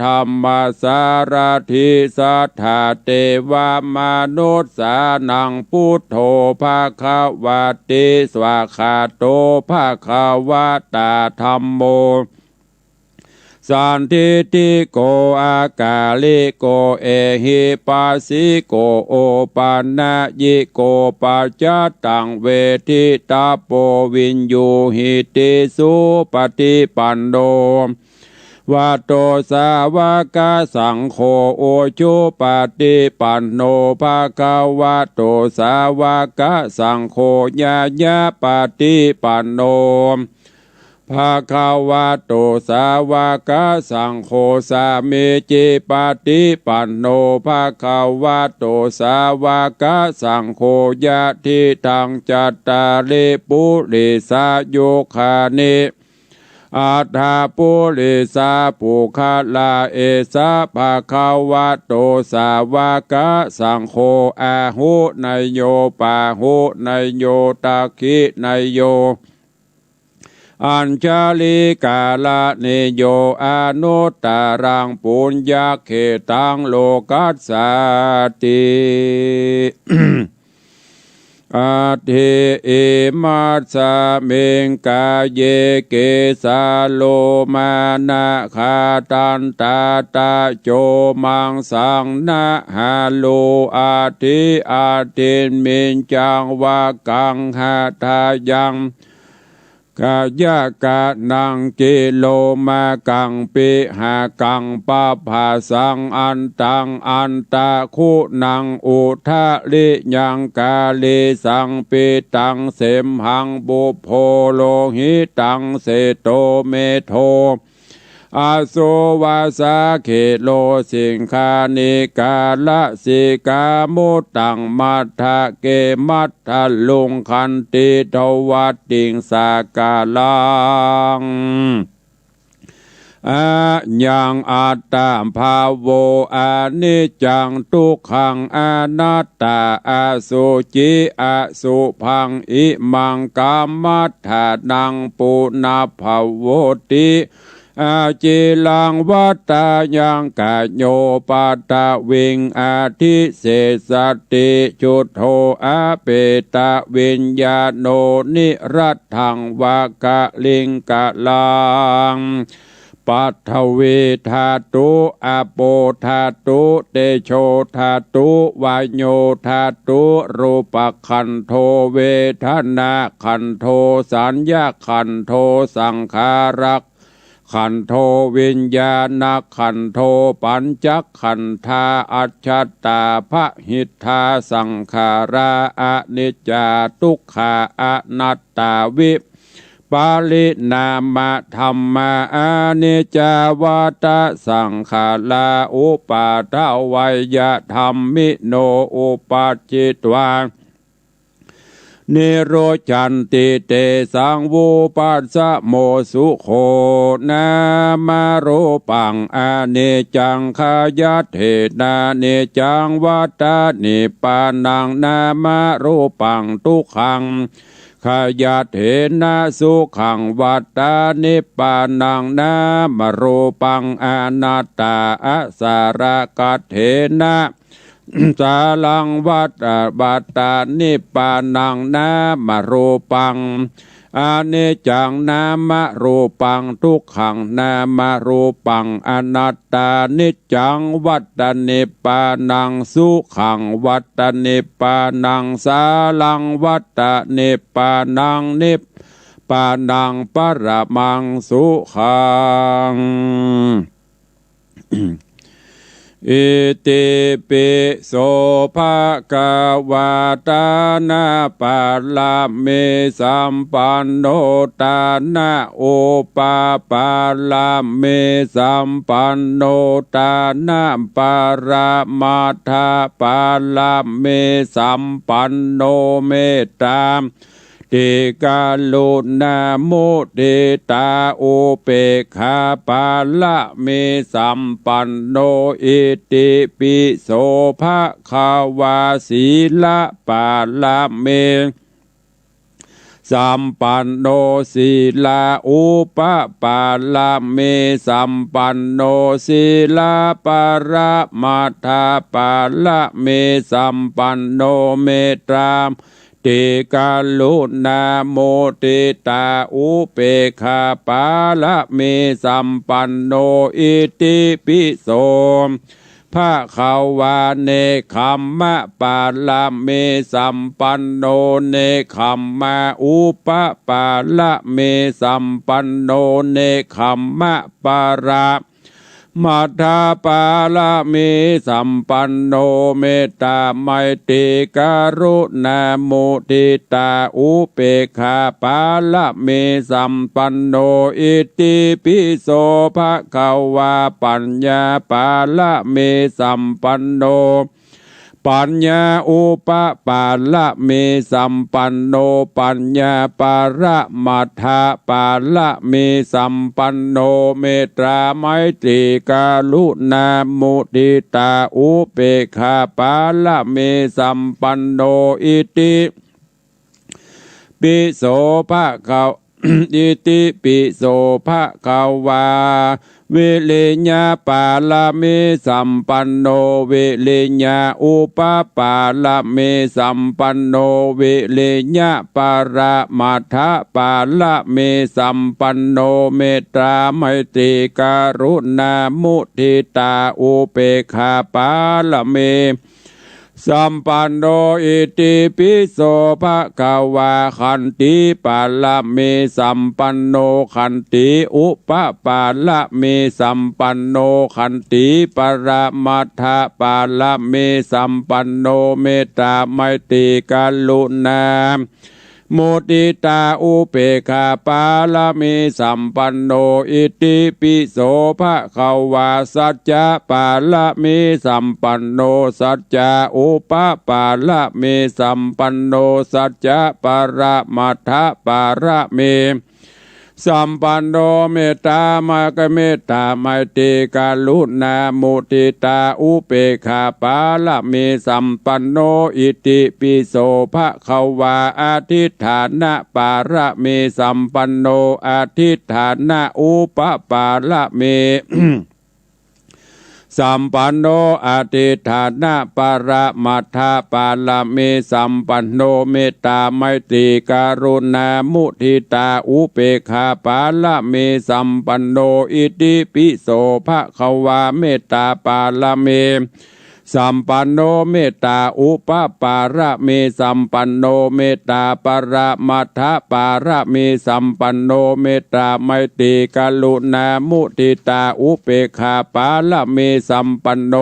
ธรรมสารถิสัทธาเทวมนุษสานังพุทโธภะคะวะติสวากขาโตภะคะวะตาธัมโมสันทิติโกอากาลิโกเอหิปัสสิโกโอปันนะยิโกปัจจตังเวทิตาโปวินยูหิติสุปฏิปันโนวัตโตสาวกสังโฆโอจุปฏิปันโนภะคะวะโตสาวกสังโฆญาญาปฏิปันโนภะคะวะโตสาวกสังโฆสามิจิปฏิปันโนภะคะวะโตสาวกสังโฆญาทิทังจัตตาริปุริสายุคานิอัฏฐาปุริสาปุคลาเอสะภะคะวะโตสาวกสังโฆอาหุนยโยปาหุนยโยตาคินยโยอัญชลิกาลเนโยอนุตตรังปุญญาเขตังโลกัสสติ อาทิอิมัสสะเมงกาเยเกสาโลมานะคาตันตาตาโจมังสังนะฮาโลอาทิอาทินมินจังวากังหาทายังกายกะนังกิโลมากังปิหากังปะภาสังอันตังอันตะคุนังอุทะลิยังกาลิสังปิตังเสมหังบุโพโลหิตังเสโตเมโทอาโสวาสาเขโลสิงคานิกาละสิกามุตังมัทธะเกมัทธลุงคันติทวัตติงสากาลังอายังอัตตาภาโวอานิจจังทุกขังอนัตตาอาสุจิอาสุพังอิมังกามัฏฐานังปุนาภโวติอาจิลังวัตตายังกะโยปัตตะวิงอาทิเสสติจุตโธอาเปตะวิญญาโนนิรัตถังวากะลิงกะลังปัทเวธาตุอาโปธาตุเตโชธาตุวายโยธาตุรูปขันโทเวทนาขันโทสัญญาขันโทสังขารักขันโทวิญญาณขันโทปัญจขันธาอัจฉตาภหิทธาสังขาราอนิจจาทุกขาอนัตตาวิปาลินามะธรรมาอนิจจาวาตาสังขาราอุปาทวัยธรรมิโนอุปัจจิตวานิโรจันติเตสังวูปัสสะโมสุโขนามารูปังอเนจังขายะเทนาเนจังวัตตานิปานังนามารูปังทุกขังขายะเทนะสุขังวัตตานิปานังนามารูปังอนัตตาอสารกัตเถนะสาลังวัตบัตตานิปานังนามารูปัง อาเนจังนามรูปังทุกขังนามรูปังอนัตตานิจจังวัฏนิพพานังสุขังวัฏนิพพานังสาลังวัฏนิพพานังนิพพานังปรมังสุขัง อิติปิโสภะคะวะตานะปัลลาเมสัมปันโนตานะโอปาปัลลาเมสัมปันโนตานะปารามาทาปัลลาเมสัมปันโนเมตตาติกาลุนาโมเดตาโอเปคาปาละเมสัมปันโนอิติปิโสภะคะวาสีละปาละเมสัมปันโนศีลาอุปปาละเมสัมปันโนศีลาปรามาทาปาละเมสัมปันโนเมตตาติกาลุนาโมติตาอุเปคาปาละเมสัมปันโนอิติปิโสภะคะวาเนคัมมะปาละเมสัมปันโนเนคัมมาอุปปาละเมสัมปันโนเนคัมมะปารามัทธาปาละเมสัมปันโนเมตตาไมตรีกรุณาโมทิตาอุเปกขาปาละเมสัมปันโนอิติปิโสภะคะวาปัญญาปาละเมสัมปันโนปัญญาอุปปาละเมสัมปันโนปัญญาปาระมัทธาปาละเมสัมปันโนเมตตาไมตรีกรุณามุทิตาอุเปกขาปาละเมสัมปันโนอิติปิโสภะคะอิติปิโสภะคะวาวิริญญาปาละเมสัมปันโนวิริญญาอุปปาละเมสัมปันโนวิริญญาปาระมัทธปาละเมสัมปันโนเมตตาไมตรีกรุณามุทิตาอุเปกขาปาละเมสัมปันโนอิติปิโสภะคะวาขันติปาละเมสัมปันโนขันติอุปปาละเมสัมปันโนขันติปรามัทธปาละเมสัมปันโนเมตตาไมตรีกรุณาโมติตาอุเปกขาปาละเมสัมปันโนอิติปิโสภะคะวาสัจจะปาละเมสัมปันโนสัจจะอุปปาละเมสัมปันโนสัจจะปรามัทธปาระเมสัมปันโนเมตตามากเมตตาไมตรีกรุณามุทิตาอุเปกขาปาละเมสัมปันโนอิติปิโสภะคะวาอธิฏฐานะปาระเมสัมปันโนอธิฏฐานะอุปปาละเม สัมปันโนอธิฏฐานะปรามัทธปาละเมสัมปันโนเมตตาไมตรีกรุณามุทิตาอุเปกขาปาละเมสัมปันโนอิติปิโสภะคะวาเมตตาปาละเมสัมปันโนเมตตาอุปปาระเมสัมปันโนเมตตาปรามัทธปาระเมสัมปันโนเมตตาไมตรีกรุณามุทิตาอุเปกขาปาละเมสัมปันโน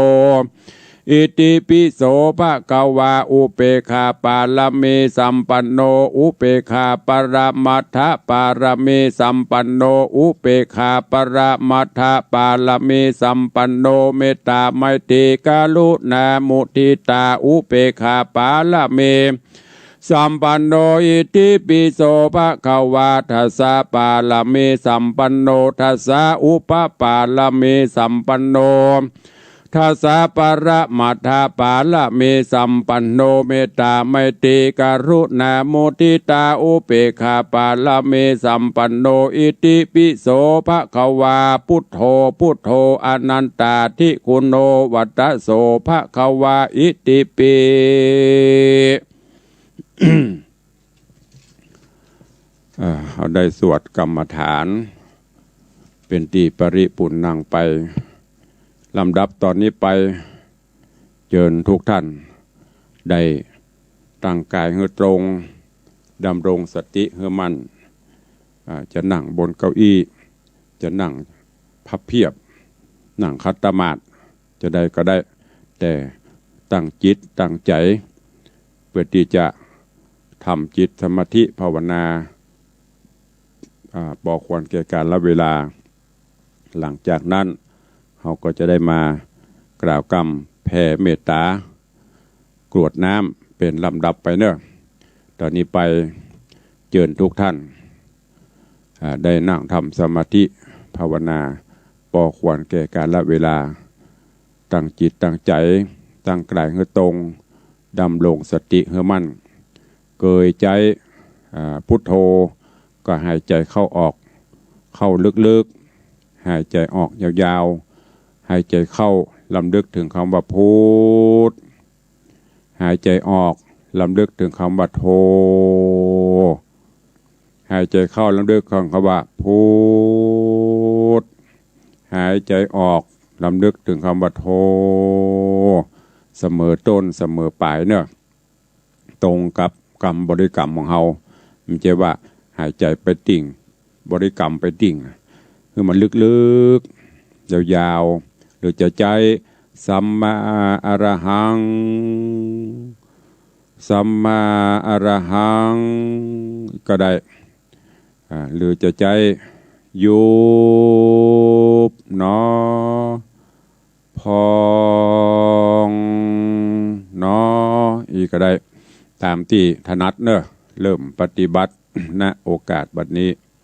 อิติปิโสภะคะวาอุเปกขาปาละเมสัมปันโนอุเปกขาปรามัทธปาระเมสัมปันโนอุเปกขาปรามัทธปาละเมสัมปันโนเมตตาไมตรีกรุณามุทิตาอุเปกขาปาละเมสัมปันโนอิติปิโสภะคะวาทัสสะปาละเมสัมปันโนทัสสะอุปปาละเมสัมปันโนทัสสะปรามัทธปาละเมสัมปันโนเมตตาไมตรีกรุณามุทิตาอุเปกขาปาละเมสัมปันโนอิติปิโสภะคะวาพุทโธพุทโธอนันตาทิคุณโนวัตตโสภะคะวาอิติปิ เอาได้สวดกรรมฐาน เป็นตีปริปุณนังไปลำดับตอนนี้ไปเชิญทุกท่านได้ตั้งกายให้ตรงดำรงสติให้มั่นจะนั่งบนเก้าอี้จะนั่งพับเพียบนั่งคัตมาธิจะได้ก็ได้แต่ตั้งจิตตั้งใจเพื่อที่จะทำจิตสมาธิภาวนาบอกควรแก่การละเวลาหลังจากนั้นเราก็จะได้มากล่าวกรรมแผ่เมตตากรวดน้ำเป็นลำดับไปเนอะตอนนี้ไปเชิญทุกท่านได้นั่งทำสมาธิภาวนาบอกควรแก่การละเวลาตั้งจิตตั้งใจตั้งกายให้ตรงดำรงสติให้มั่นเกยใจพุทโธก็หายใจเข้าออกเข้าลึกๆหายใจออกยาวๆหายใจเข้าลำลึกถึงคำว่าพุทธหายใจออกลำลึกถึงคำว่าโธหายใจเข้าลำลึกถึงคำว่าพุทธหายใจออกลำลึกถึงคำว่าโธเสมอต้นเสมอปลายเนอะตรงกับกรรมบริกรรมของเรามันจะว่าหายใจไปติ่งบริกรรมไปติ่งคือมันลึกๆยาวๆหรือจะใจสัมมาอรหังสัมมาอรหังก็ได้หรือจะใจยุบหนอพองหนออีกก็ได้ตามที่ถนัดเนอะเริ่มปฏิบัติณโอกาสบัดนี้ เ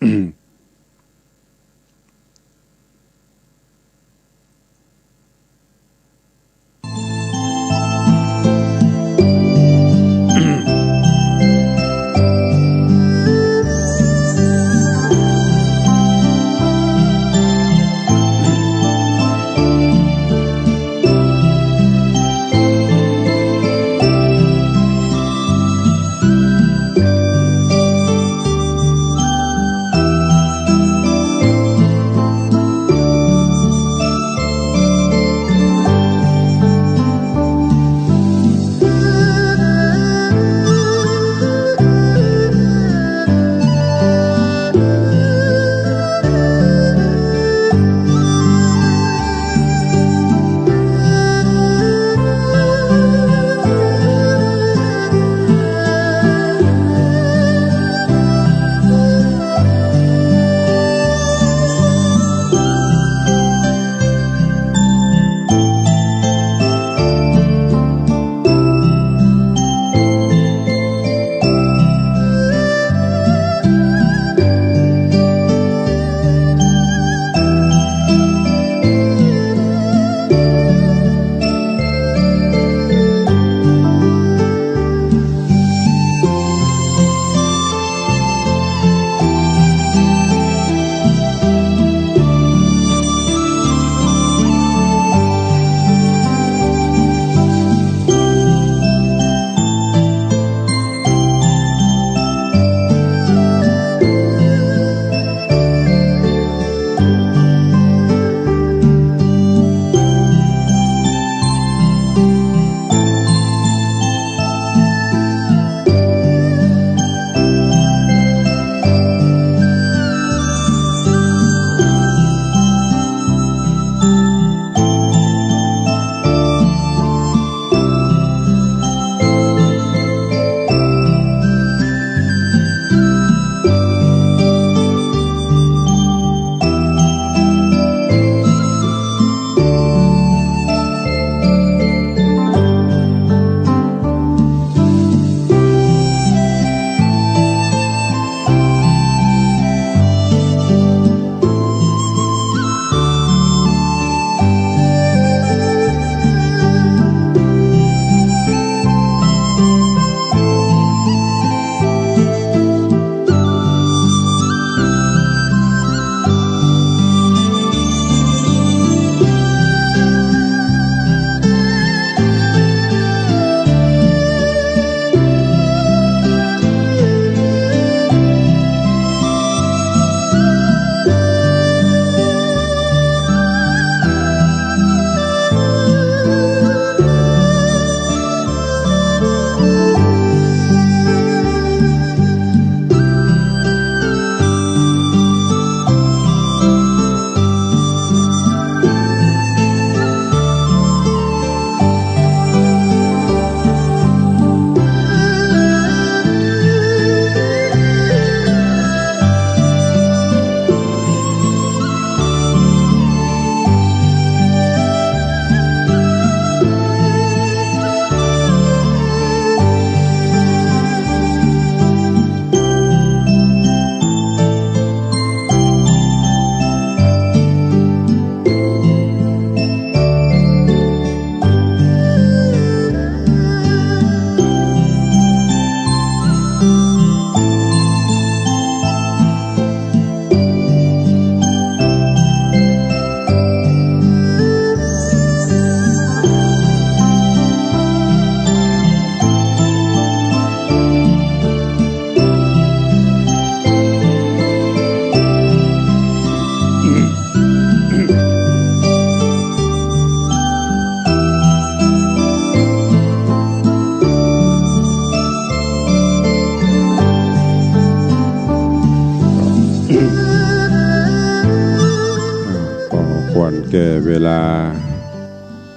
แก่เวลา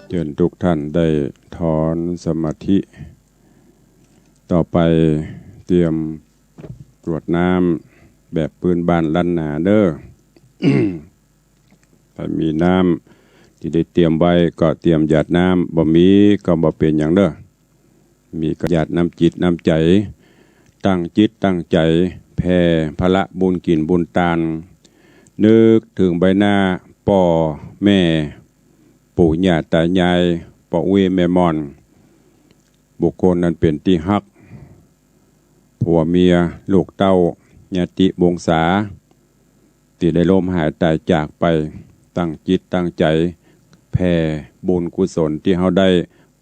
เชิญทุกท่านได้ถอนสมาธิต่อไปเตรียมตรวจน้ำแบบปืนบ้านลั่นหนาเด้อ ถ้ามีน้ำที่ได้เตรียมไว้ก็เตรียมหยาดน้ำบ่มีก็บ่เป็นอย่างเด้อมีก็หยาดน้ำจิตน้ำใจตั้งจิตตั้งใจแผ่พละบุญกินบุญทานนึกถึงใบหน้าป่อแม่ปู่ย่าตายายป่อเวแม่มอนบุคคลนั้นเป็นที่ฮักผัวเมียลูกเต้าญาติวงศาที่ได้ล้มหายตายจากไปตั้งจิตตั้งใจแผ่บุญกุศลที่เขาได้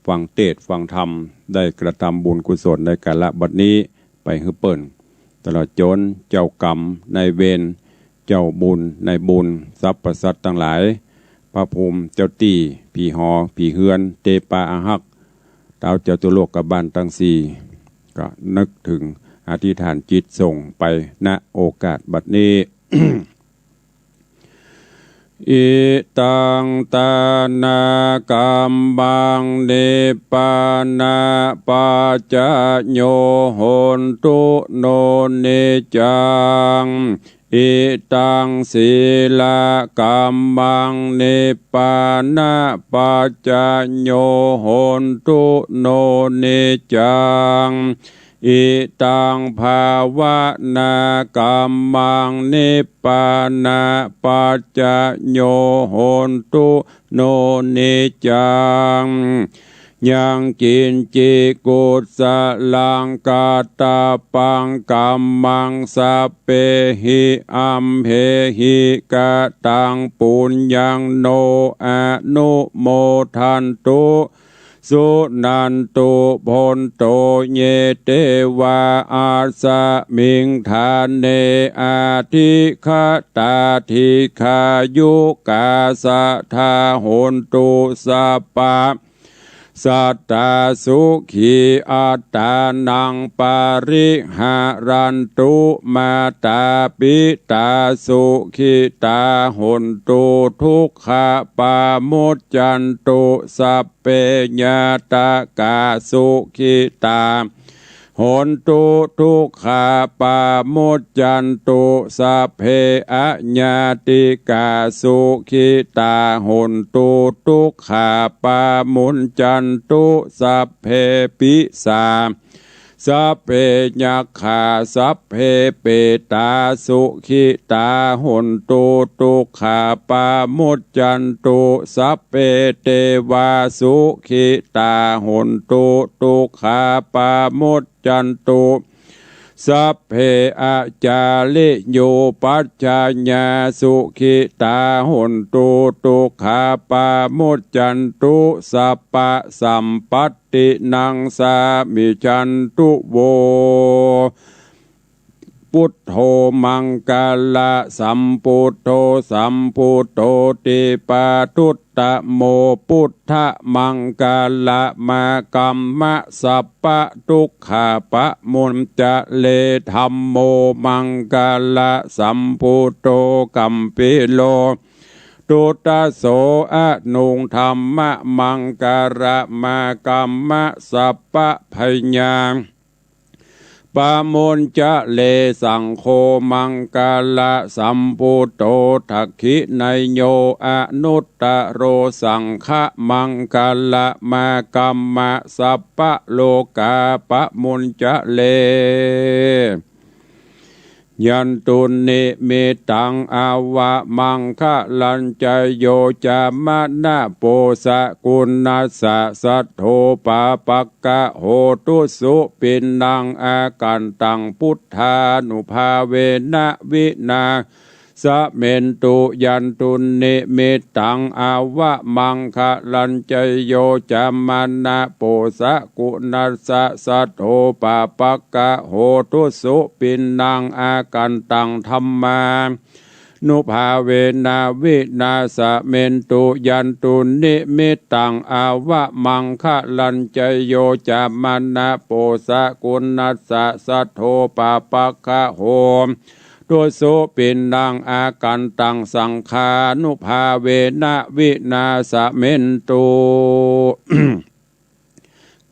ฟังเทศน์ฟังธรรมได้กระทำบุญกุศลในกาลบัดนี้ไปให้เปิ่นตลอดจนเจ้ากรรมนายเวรเจ้าบุญนายบุญทรัพย์ประสัตทั้งหลายพระภูมิเจ้าตีผีหอผีเฮือนเตปาอาหักดาวเจ้าตัวโลกกับบ้านตั้งสี่ก็นึกถึงอธิษฐานจิตส่งไปณโอกาสบัดนี้ อิตังตานากรรมังเนปานาปัจจโยโหนตุโนเนจังอิตังศีลกรรมังเนปานาปัจจโยโหนตุโนเนจังอิตังภาวนากรรมังนิพพานาปัจจโยโหนตุโนนิจังยังกินจิกุสลังกาตาปังกัมมังสัพเพหิอัมเพหิกะตังปุญญังโนอนุโมทันตุสุนันตุพนโตเยเตวาอาสะมิงทานเนอาทิคตาทิขายุกาสะทาโหนตุสัพปะสัตตาสุขีอัตตานังปาริหารันตุมาตาปิตาสุขิตาโหนตุทุกขปามุจจันตุสัพเพญาตากาสุขิตาโหนตุทุกขาปามุจจันตุสัพเพอะญาติกาสุขิตาโหนตุทุกขาปามุจจันตุสัพเพปิสาสัพเพยัคขาสัพเพเปตาสุขิตาโหนตุทุกขาปามุจจันตุสัพเพเทวาสุขิตาโหนตุทุกขาปามุจจันตุสัพเพอาจาลิโยปัจจญาสุขิตาโหนตุทุกขาปามุจจันตุสัพพะสัมปัตตินังสามิจันตุโวพุทโธมังกาลาสัมพุทโธสัมพุทโธติปาทุตตะโมพุทธมังกาลามะกัมมะสัพพะทุกขาปะมุนจะเลธัมโมมังกาลาสัมพุทโธกัมปิโลตุตะโสอะนุงธรรมะมังการะมากัมมะสัพพะพญาปามุนจะเลสังโฆมังกาลาสัมพุทโธทักขิไนโยอนุตตโรสังฆมังกาลมากัมมะสัพพะโลกาปะมุนจะเลยันตุนิมิตังอาวะมังคะลัญจโยจามะนะโปสะกุณัสสะสัทโธปาปักกะโหตุสุปินนังอากันตังพุทธานุภาเวนะวินาสะเมนตุยันตุนิมิตังอาวะมังคะลัญจโยจามะนะโปสะกุณัสสะสัทโธปาปักกะโหตุสุปินนังอากันตังธัมมานุภาเวนะวินาสะเมนตุยันตุนิมิตังอาวะมังคะลัญจโยจามะนะโปสะกุณัสสะสัทโธปาปักกะโห ตุโสปินดังอากันตังสังขานุภาเวนะวินาสเมนตุ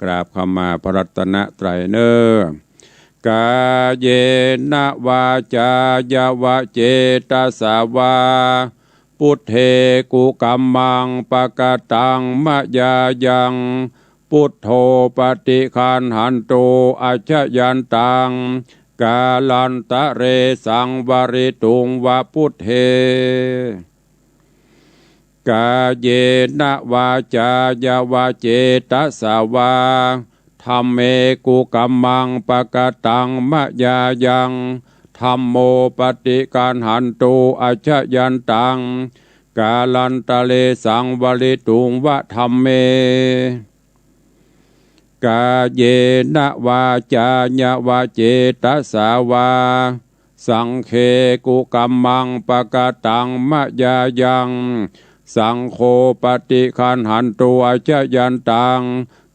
กราบขมาพระรัตนตรัยเนอกาเยนะวาจายาวะเจตสาวาพุทเทกุกัมมังปะกตังมะยายังพุทโธปฏิคันหันโตอัจฉยันตังกาลันตะเรสังวริตุงวะพุทเทกาเยนะวาจายาวะเจตสาวาธัมเมกุกัมมังปะกตังมะยายังธัมโมปฏิการหันตุอัจฉยันตังกาลันตะเลสังวริตุงวะธัมเมกาเยนะวาจายาวะเจตสาวาสังเคกุกัมมังปะกตังมะยายังสังโฆปฏิคันหันตุอัจฉยันตัง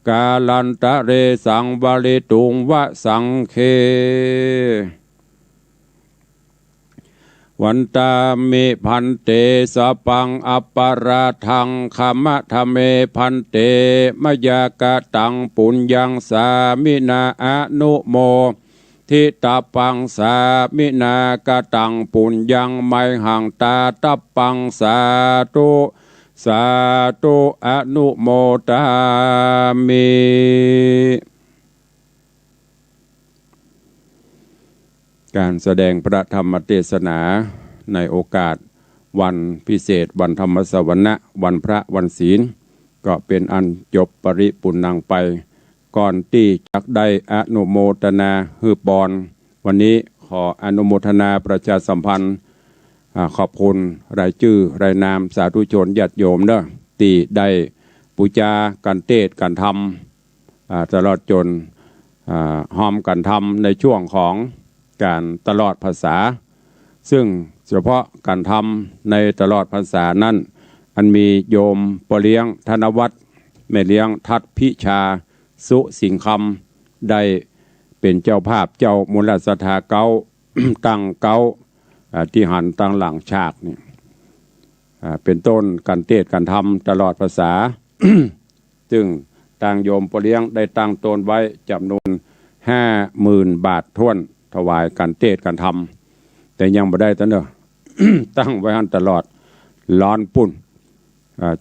กาลันตะเรสังวริตุงวะสังเควันตามิพันเตสปังอัปปาราทังขมะทะเมพันเตมยากะตังปุญญังสามินาอนุโมทิตาปังสามินากะตังปุญญังไมหังตาตัปปังสาธุสาธุอนุโมทามิการแสดงพระธรรมเทศนาในโอกาสวันพิเศษวันธรรมสวนะวันพระวันศีลก็เป็นอันจบปริปุณณังไปก่อนที่จักได้อนุโมทนาฮือบอนวันนี้ขออนุโมทนาประชาสัมพันธ์ขอบคุณรายชื่อรายนามสาธุชนญาติโยมเด้อที่ได้ปูจากันเทศกันธรรมตลอดจนหอมกันธรรมในช่วงของการตลอดภาษาซึ่งเฉพาะการทำในตลอดภาษานั้นอันมีโยมปเลี้ยงธนวัฒน์แม่เลี้ยงทัดพิชาสุสิงคำได้เป็นเจ้าภาพเจ้ามูลสถาเก้า ตั้งเก้าที่หันตั้งหลังฉากนี่เป็นต้นการเทศการทำตลอดภาษา ซึ่งต่างโยมปเลี้ยงได้ตั้งตนไว้จำนวน 50,000 บาทท้วนถวายการเทศการทำแต่ยังไม่ได้ตั้งเนอะ ตั้งไว้หันตลอดร้อนปุ่น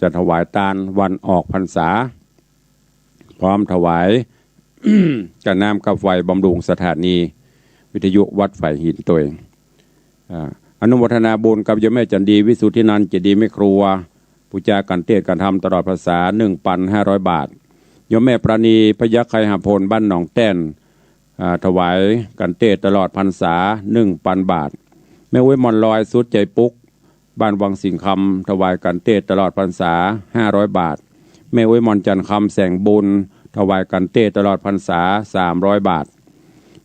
จะถวายตาลวันออกพรรษาพร้อมถวาย กระน้ำกับไฟบำรุงสถานีวิทยุวัดฝ่ายหินตัวเองอนุโมทนาบุญกับโยมแม่จันดีวิสุทธินันท์เจดีย์แม่ครัวปูจาการเทศการทำตลอดภาษา 1,500 บาทโยมแม่ปราณีพยัคฆ์ไคหพลบ้านหนองแต้นถวายกันเทศตลอดพรรษา 1,000 บาทแม่อุ้ยมอนลอยสุดใจปุกบ้านวังสิงคำถวายกันเทศตลอดพรรษา 500 บาทแม่อุ้ยมอนจันคำแสงบุญถวายกันเทศตลอดพรรษา 300 บาท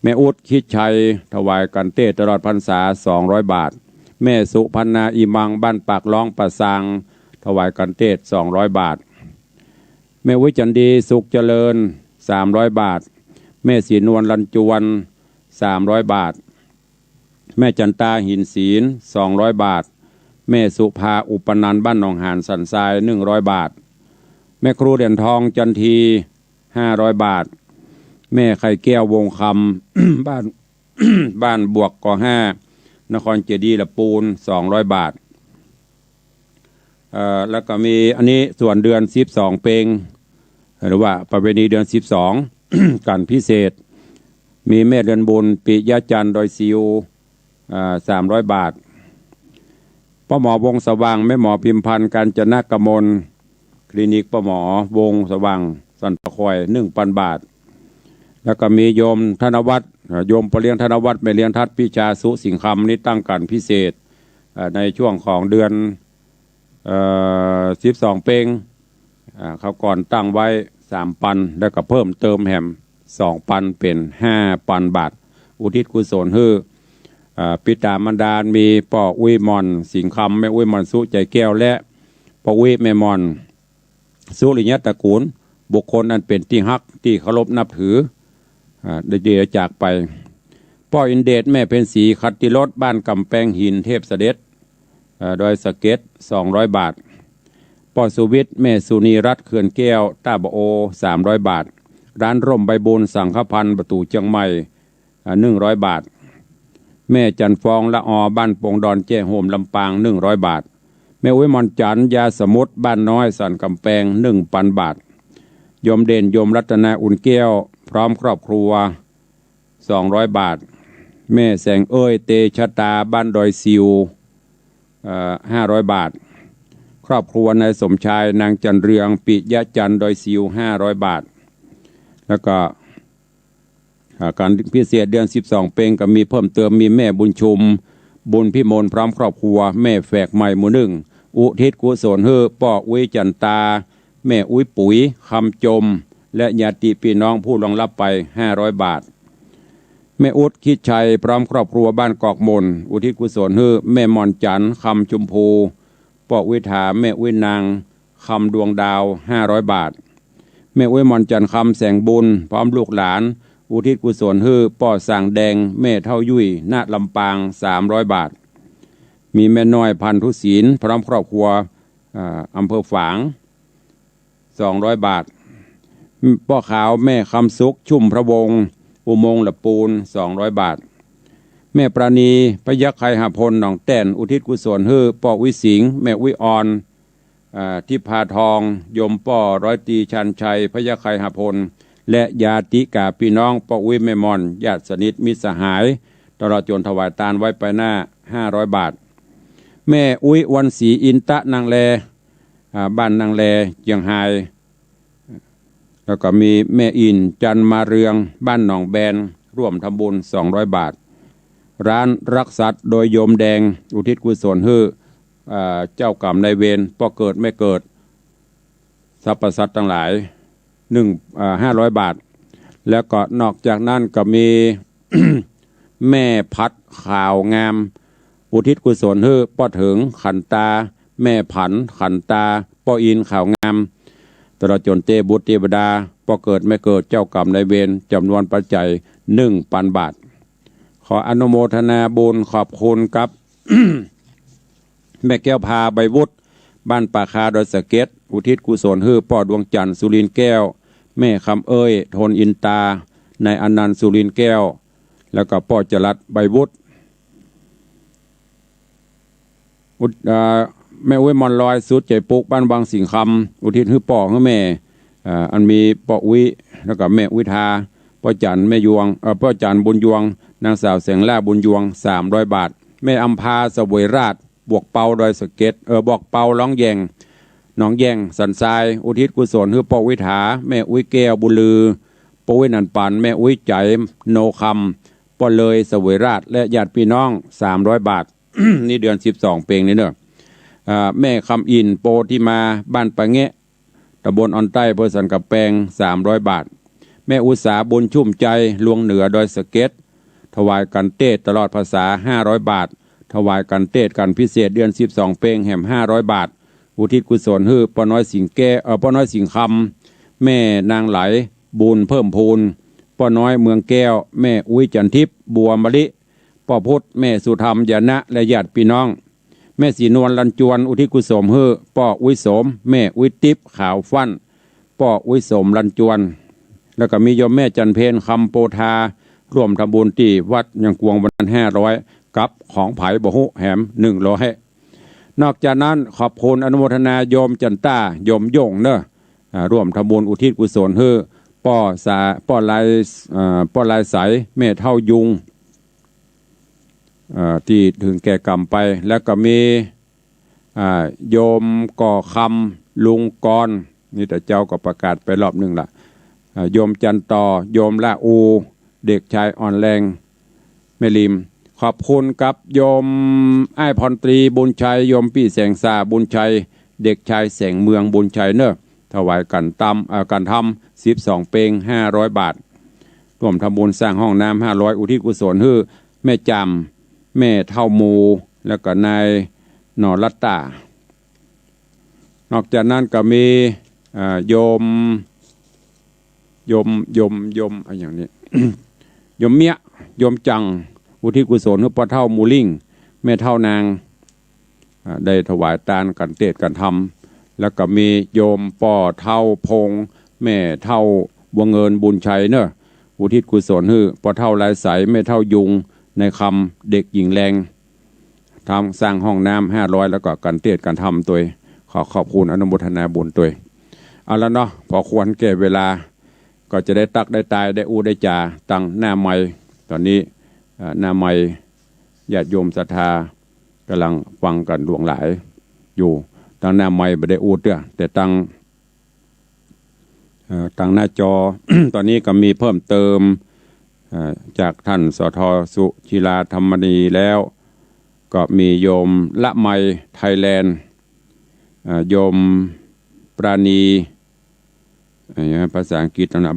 แม่อุดคิดชัยถวายกันเทศตลอดพรรษา 200 บาทแม่สุพรรณาอิมังบ้านปากร้องปะสังถวายกันเทศ 200 บาทแม่อุ้ยจันดีสุขเจริญ 300 บาทแม่ศรีนวลลันจวน300 บาทแม่จันตาหินศีล200 บาทแม่สุภาอุปนันท์บ้านหนองหานสันทราย100 บาทแม่ครูเด่นทองจันที500 บาทแม่ไข่แก้ววงคำ บ้าน บ้านบวกก5นครเจดีย์ละปูน200 บาทแล้วก็มีอันนี้ส่วนเดือน12เปงหรือว่าประเพณีเดือน12 การพิเศษมีแม่เดือนบุญปิยะจันทร์ดอยซิว300 บาทป้าหมอวงสว่างแม่หมอพิมพันธ์การจนะกมลคลินิกป้าหมอวงสว่างสันปะคอย 1,000 บาทแล้วก็มีโยมธนวัฒน์โยมปเลี้ยงธนวัฒน์แม่เลี้ยงทัดพิชาสุสิงคำนี้ตั้งการพิเศษในช่วงของเดือน12 เปงเขาก่อนตั้งไว้ 3,000แล้วก็เพิ่มเติมแหม 2,000 เป็น 5,000 บาทอุทิศกุศลให้ปิตามารดามีป่ออุ้ยมอนสิงคำแม่อุ้ยมอนสุใจแก้วและป่ออุ้ยแม่มอนสุริยะตระกูลบุคคลอันเป็นที่ฮักที่เคารพนับถือได้เดียจากไป พ่ออินเดชแม่เพ็ญศรีคัตติรสบ้านกำแพงหินเทพเสด็จดอยสะเก็ด200 บาทพ่อสุวิทย์แม่สุนีรัตน์เขื่อนแก้วต้าบะโอ300 บาทร้านร่มใบบุญสังฆพันธ์ประตูเชียงใหม่100 บาทแม่จันฟองละออบ้านปงดอนแจ้โฮมลำปาง100 บาทแม่อุ้ยมอนจันยาสมุทรบ้านน้อยสันกำแพง1,000 บาทโยมเด่นโยมรัตนาอุ่นแก้วพร้อมครอบครัว200 บาทแม่แสงเอ้ยเตชะตาบ้านดอยซิว500 บาทครอบครัวนายสมชายนางจันเรืองปิยะจันดอยซิว500 บาทแล้วก็การพิเศษเดือน12เป็งก็มีเพิ่มเติมมีแม่บุญชุมบุญพิมลพร้อมครอบครัวแม่แฝกใหม่หมู่หนึ่งอุทิศกุศลเฮอป้ออุ้ยจันตาแม่อุ้ยปุ๋ยคำจมและญาติพี่น้องผู้ลงรับไป500 บาทแม่อุดคิดชัยพร้อมครอบครัวบ้านกอกมนอุทิศกุศลเฮอแม่มอนจันคำจุมพูป้อวิถาแม่อุ้ยนางคำดวงดาว500 บาทแม่อุ้ยมอนจันคำแสงบุญพร้อมลูกหลานอุทิศกุศลฮือป้อสางแดงแม่เท่ายุ่ยณลำปาง300 บาทมีแม่น้อยพันธุศีลพร้อมครอบครัวอำเภอฝาง200 บาทป้อขาวแม่คำสุขชุ่มพระวงศ์อุโมงค์ละปูน200 บาทแม่ปราณีพยัคฆ์ไคหพลหนองแต้นอุทิศกุศลฮือป้อวิสิงห์แม่วิออนทิพาทองยมป้อร้อยตรีชันชัยพยัคฆ์ไคหพลและญาติกาพี่น้องป้ออุ้ยแม่มอนญาติสนิทมิตรสหายตลอดจนถวายทานไว้ไปหน้า500 บาทแม่อุ้ยวันศรีอินตะนางแลบ้านนางแลเชียงไฮ้แล้วก็มีแม่อินจันมาเรืองบ้านหนองแบนร่วมทำบุญ200 บาทร้านรักสัตว์โดยโยมแดงอุทิศกุศลฮือเจ้ากรรมนายเวรป้อเกิดไม่เกิดสรรพสัตว์ทั้งหลาย500 บาทแล้วก็นอกจากนั้นก็มี แม่พัดข่าวงามอุทิศกุศลฮือป้อถึงขันตาแม่ผันขันตาป้ออินข่าวงามตลอดจนเตบุตรเทวดาป้อเกิดไม่เกิดเจ้ากรรมนายเวรจำนวนปัจจัย1,000 บาทขออนุโมทนาบุญขอบคุณครับ แม่แก้วพาใบวุฒบ้านป่าคาดอยสะเก็ดอุทิศกุศลฮือป้อดวงจันทร์สุรินทร์แก้วแม่คำเอ้ยโทนอินตานายอนันต์สุรินทร์แก้วแล้วก็ป้อจรัสใบวุฒแม่อุ้ยมอนลอยสุดใจปุกบ้านบางสิงคำอุทิศฮือป้อฮือแม่อันมีป้ออุ้ยแล้วก็แม่อุ้ยทาป้อจันแม่ยวงป้อจันบุญยวงนางสาวแสงล่าบุญยวง300 บาทแม่อัมพาเสวยราชบวกเปาดอยสะเก็ดบอกเปาร้องแยงหนองแยงสันทรายอุทิศกุศลฮือป้อวิถาแม่อุ้ยแก้วบุลือป้ออุ้ยนันปันแม่อุ้ยใจโนคำป้อเลยเสวยราชและญาติพี่น้อง300 บาท นี่เดือน12เพลงนี่เนอะแม่คำอินโปที่มาบ้านปะเงะตำบลออนใต้อำเภอสันกำแพง300 บาทแม่อุษาบุญชุ่มใจลวงเหนือดอยสะเก็ดถวายกันเทศตลอดภาษา500 บาทถวายกันเทศกันพิเศษเดือน12เพลงแห่ม500 บาทอุทิศกุศลฮือป้อน้อยสิงแก้ป้อน้อยสิงคำแม่นางไหลบุญเพิ่มพูนป้อน้อยเมืองแก้วแม่อุ้ยจันทิพย์บัวมะลิป้อพุทธแม่สุธรรมยานะและญาติพี่น้องแม่สีนวลลันจวนอุทิศกุศลฮือป้ออุ้ยสมแม่อุ้ยติ๊บขาวฟั่นป้ออุ้ยสมลันจวนแล้วก็มีโยมแม่จันเพนคำโปธาร่วมทำบุญที่วัดยังกวงวันนั้น500กับของไผ่บหุแหม100นอกจากนั้นขอบคุณอนุโมทนาโยมจันต้าโยมโยงเนอะร่วมทำบุญอุทิศกุศลฮือป้อลายใสแม่เท่ายุงที่ถึงแก่กรรมไปแล้วก็มีโยมก่อคำลุงกรนี่แต่เจ้าก็ประกาศไปรอบหนึ่งละโยมจันต่อโยมละอูเด็กชายอ่อนแรงแม่ริมขอบคุณกับโยมไอ้พรตรีบุญชัยโยมพี่แสงสาบุญชัยเด็กชายแสงเมืองบุญชัยเนอะถวายกันทำ12เพลง500 บาทร่วมทำบุญสร้างห้องน้ำ500อุทิศกุศลฮือแม่จำแม่เท่ามูแล้วก็นายหนอรัตตานอกจากนั้นก็มีโยมอะไรอย่างนี้ โยมเมีย โยมจังอุทิศกุศลให้พ่อเฒ่ามูลิ่งแม่เฒ่านางได้ถวายทานกันเทศน์กันธรรมแล้วก็มีโยมป่อเฒ่าพงแม่เฒ่าบัวเงินบุญชัยเนอะอุทิศกุศลให้พ่อเฒ่าลายใสแม่เฒ่ายุงในคำเด็กหญิงแรงทำสร้างห้องน้ำ500แล้วก็กันเทศน์กันธรรมตัวขอบคุณอนุโมทนาบุญตัวเอาแล้วเนาะพอควรแก่เวลาก็จะได้ตักได้ตายได้อู้ได้จ่าตั้งหน้าไม้ตอนนี้หน้าไม้ญาติโยมศรัทธากำลังฟังกันหลวงหลายอยู่ตั้งหน้าไม้ไม่ได้อู้เด้อแต่ตั้งหน้าจอ ตอนนี้ก็มีเพิ่มเติมจากท่านสทสุชิราธรรมนีแล้วก็มีโยมละไมไทยแลนด์โยมปราณีภาษาอังกฤษนะ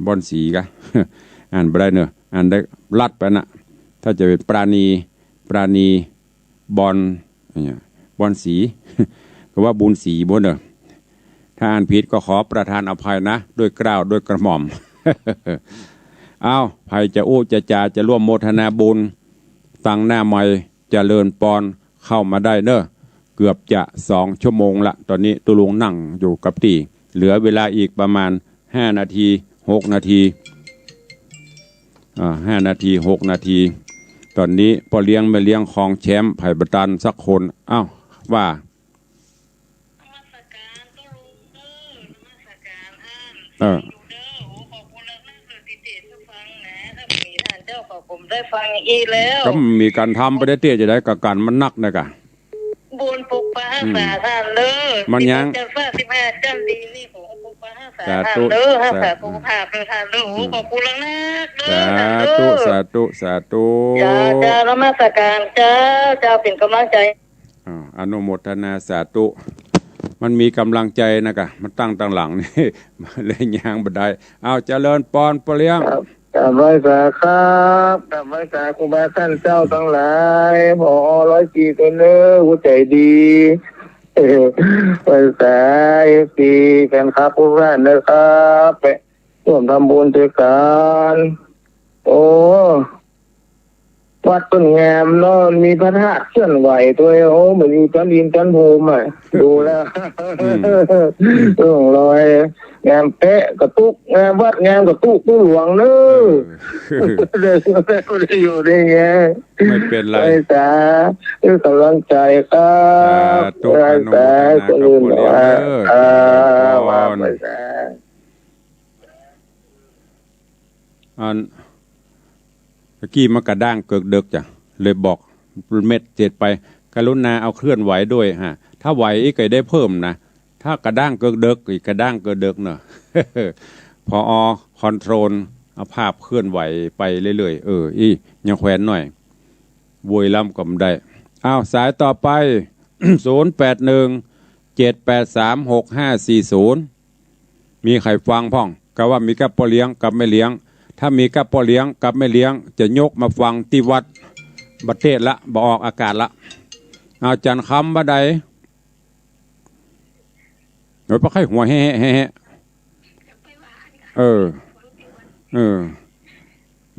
บอนสีกะ อ่านไปได้เนอะอ่านได้ลัดไปนะถ้าจะเป็นปราณีบอนสี ก็ว่าบุญสีบนเนอะถ้าอ่านผิดก็ขอประทานอภัยนะด้วยเกล้าวด้วยกระหม่อม อ้าวใครจะอู้จะจาจะร่วมโมทนาบุญตั้งหน้าไม้เจริญปอนเข้ามาได้เนอะเกือบจะ2 ชั่วโมงละตอนนี้ตุลุงนั่งอยู่กับตีเหลือเวลาอีกประมาณ5 นาที6 นาที5 นาที6 นาทีตอนนี้พอเลี้ยงไม่เลี้ยงของแชมป์ไผ่บตันสักคนอ้าวว่าได้ฟังอีแล้วก็มีการทำไปได้เตี้ยจะได้กับการมันนักนะกะบุญปกป้าสาท่านเลยมันยังจะฟ้า15จันดีนี่ผมปกป้าสาท่านเลยสาธุภาพท่านเลยขอบคุณนะสาธุจ้านมัสการจ้าเป็นกำลังใจอนุโมทนาสาธุมันมีกำลังใจนะกะมันตั้งหลังนี่เลยยางบันไดเอาเจริญปอนปเลี้ยงกราบไหว้สาครับกราบไหว้สาครูบาท่านเจ้าทั้งหลายผอ104ตัวเนื้อหัวใจดีไหว้สาปีแฟนครับผู้ร่านนะครับไปร่วมทำบุญด้วยกันโอ้วัดต้นงามเนาะมีพระธาตุเคลื่อนไหวตัวโอ้เหมือนมีจันดินจันภูมิดูแล้วรอยงามเป๊ะกระตุกงามวัดงามกระตุกตู้หลวงเนอะได้อยู่ได้ไงไม่เป็นไรจ้าด้วยกำลังใจครับตุกอนุโมทนากับผู้เลี้ยงว่าไปจ้าตะกี้มันกระด้างเกิกเดึกจ้ะเลยบอกเม็ดเจ็ดไปกรุณาเอาเคลื่อนไหวด้วยฮะถ้าไหวอีกก็ได้เพิ่มนะถ้ากระด้างเกิกเดึกอีกกระด้างเกิกเดึกเนอะ พอคอนโทรลเอาภาพเคลื่อนไหวไปเรื่อยๆยังแขวนหน่อยโวยล้ำก็ไม่ได้อ้าวสายต่อไป 081-783-6540 มีใครฟังพ่องก็ว่ามีกับพ่อเลี้ยงกับแม่เลี้ยงถ้ามีกับพ่อเลี้ยงกับแม่เลี้ยงจะยกมาฟังที่วัดบัดเทศละบออกอากาศละเอาจันคำบ่ได้เดี๋ยวป้าไข่หัวแห่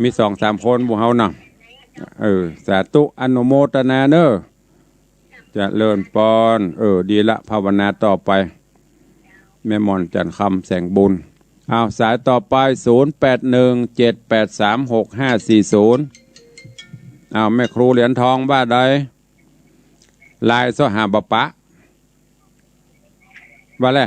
มี2-3 คนบุเฮานะสาธุอนุโมทนาเนอะจะเลินปอนดีละภาวนาต่อไปแม่มอนจันคำแสงบุญเอาสายต่อไป081-783-6540เอาแม่ครูเหรียญทองบ้าใดลายสหาบปะว่าแหละ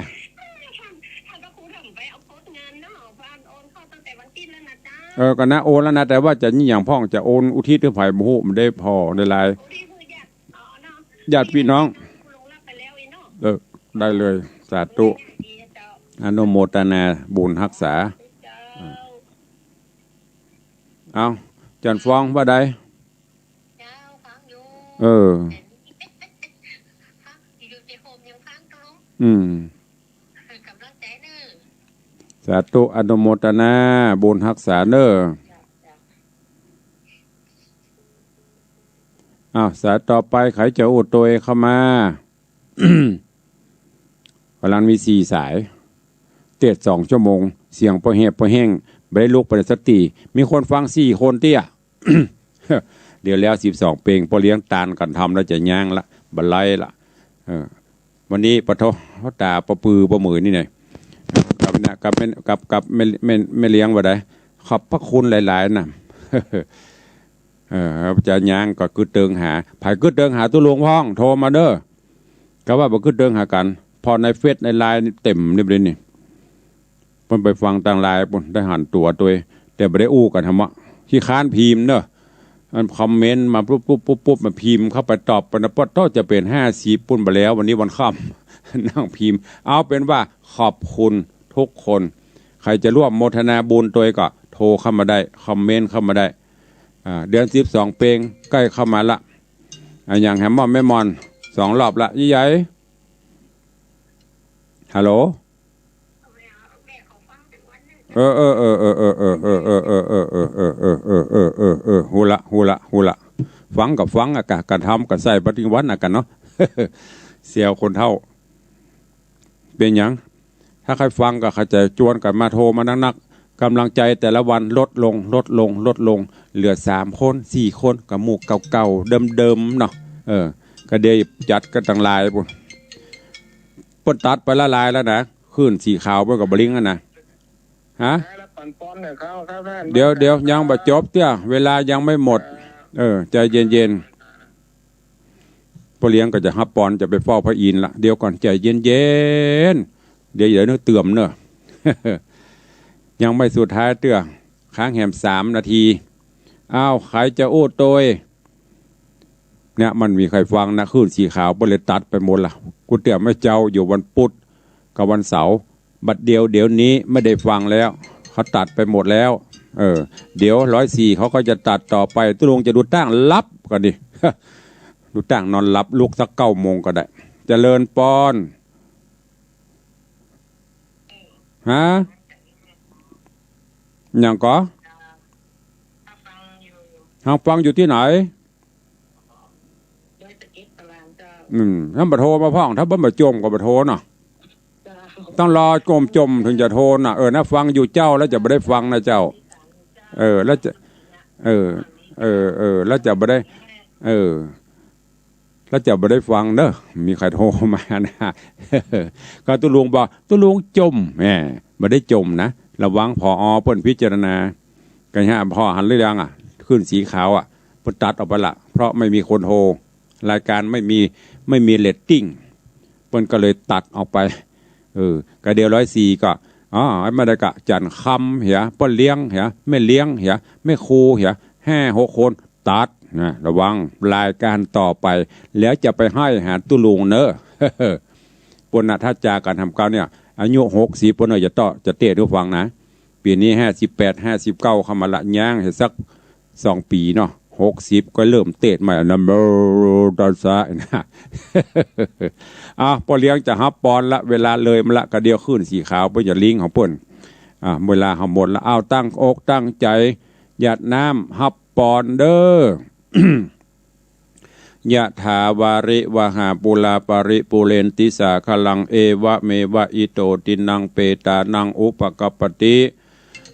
ก็นะโอนแล้วนะแต่ว่าจะนี่อย่างพ่องจะโอนอุทิศหรือไผ่บุหุมันได้พอในลายญาติพี่น้องได้เลยสาธุอนุโมทนาบุญรักษาเอาจันฟ้องว่าใดสาธุอนุโมทนาบุญรักษาเนอสายต่อไปใครจะอุดตัวเข้ามา กำลังมี4 สายเทศ2 ชั่วโมงเสียงพอแหบพอแห้ง ไม่ได้ลุกไปสติมีคนฟัง4 คนเตี้ย เดี๋ยวแล้ว12 เพลงพอเลี้ยงตาลกันทำแล้วจะย่างละบันไลละวันนี้ปะทเขาตาปะปือปะมือนี่ไงกับเนี่ยกับไม่เลี้ยงว่าได้ขอบพระคุณหลายๆนะจะย่างก็กึดเติงหาผายกึดเติงหาตุลวงพ้องโทรมาเด้อก็ว่าบ่กึดเติงหากันพอในเฟซในไลน์เต็มนี่เลยนี่มันไปฟังต่างไลน์ปุ่นได้หันตัวแต่ไม่ได้อู้กันทำวะที่ค้านพิมพ์เนอะมันคอมเมนต์มาปุ๊บมาพิมพ์เข้าไปตอบปนปอต้อจะเป็น50ปุ่นไปแล้ววันนี้วันค่ำ นั่งพิมพ์เอาเป็นว่าขอบคุณทุกคนใครจะร่วมโมทนาบุญตัวก็โทรเข้ามาได้คอมเมนต์เข้ามาได้เดือน12 เพลงใกล้เข้ามาละอย่างแฮมมอนแม่มอน2 รอบละยี่ใหญ่ฮัลโหลฮูละฟังกับฟังอากาศกันทำกันใส่ปฏิวัติกันเนาะ เสียวคนเท่าเป็นอย่างถ้าใครฟังก็ใครจะจวนกันมาโทรมานักกำลังใจแต่ละวันลดลงเหลือ3 คน4 คนกับหมู่เก่าเดิมเนาะก็เดี๋ยวจัดกันต่างลายปุ่นตัดไปละลายแล้วนะขึ้นสีขาวไปกับบลิงนะฮะเดี๋ยวยังบ่จบเตี้ยเวลายังไม่หมดใจเย็นพ่อเลี้ยงก็จะฮับปอนจะไปเฝ้าพระอินทร์ละเดี๋ยวก่อนใจเย็นเดี๋ยวนึกเตื่อมเนอะ ยังไม่สุดท้ายเตี้ยค้างแหม3 นาทีอ้าวใครจะโอ้โตยเนี่ยมันมีใครฟังนะขึ้นสีขาวไปเลยตัดไปหมดละกูเตี้ยไม่เจ้าอยู่วันพุธกับวันเสาร์บัดเดี๋ยวนี้ไม่ได้ฟังแล้วเขาตัดไปหมดแล้วเดี๋ยว104เขาก็จะตัดต่อไปตุลงจะดูตั้งรับก็ดิ ดูตั้งนอนรับลุกสัก9 โมงก็ได้เจริญปอนฮะอย่างก็ฟังอยู่ที่ไหนถ้าบัดโทรมาพ่องถ้าบัดจมก็บัดโทรเนาะต้องรอจมถึงจะโทรน่ะนะฟังอยู่เจ้าแล้วจะไม่ได้ฟังนะเจ้าแล้วจะแล้วจะไม่ได้แล้วจะไม่ได้ฟังเนอะมีใครโทรมานะก็ตุลุงบอกตุลุงจมไม่ได้จมนะระวังพอเพิ่นพิจารณากันฮะพอหันเรื่องขึ้นสีขาวเพิ่นตัดออกไปละเพราะไม่มีคนโทรรายการไม่มีเรตติ้งเพิ่นก็เลยตัดออกไปก็เดียว104ก็ไม่ได้กะจันคำเหียป้นเลี้ยงเหียไม่เลี้ยงเหียไม่ครูเหีย5-6 คนตัดนะระวังรายการต่อไปแล้วจะไปให้หาตุลุงเนอะ ปนถ้าจาการทำเก้าเนี่ยอายุ60ปนจะเตะทุกฟังนะปีนี้58-59เข้ามาละย่างเห็นสัก2 ปีเนาะ60ก็เริ่มเตะใหม่นัมเบอร์ตอนซ้ายนะพอเลี้ยงจะฮับปอนละเวลาเลยมาละกระเดียวขึ้นสีขาวเพื่อจะลิงของเปิ้นเวลาหหมดละตั้งอกตั้งใจหยัดน้ำฮับปอนเด้อยะถาวาริวหาปุลาปริปุเรนติสาคลังเอวะเมวะอิโตตินังเปตานังอุปกปติ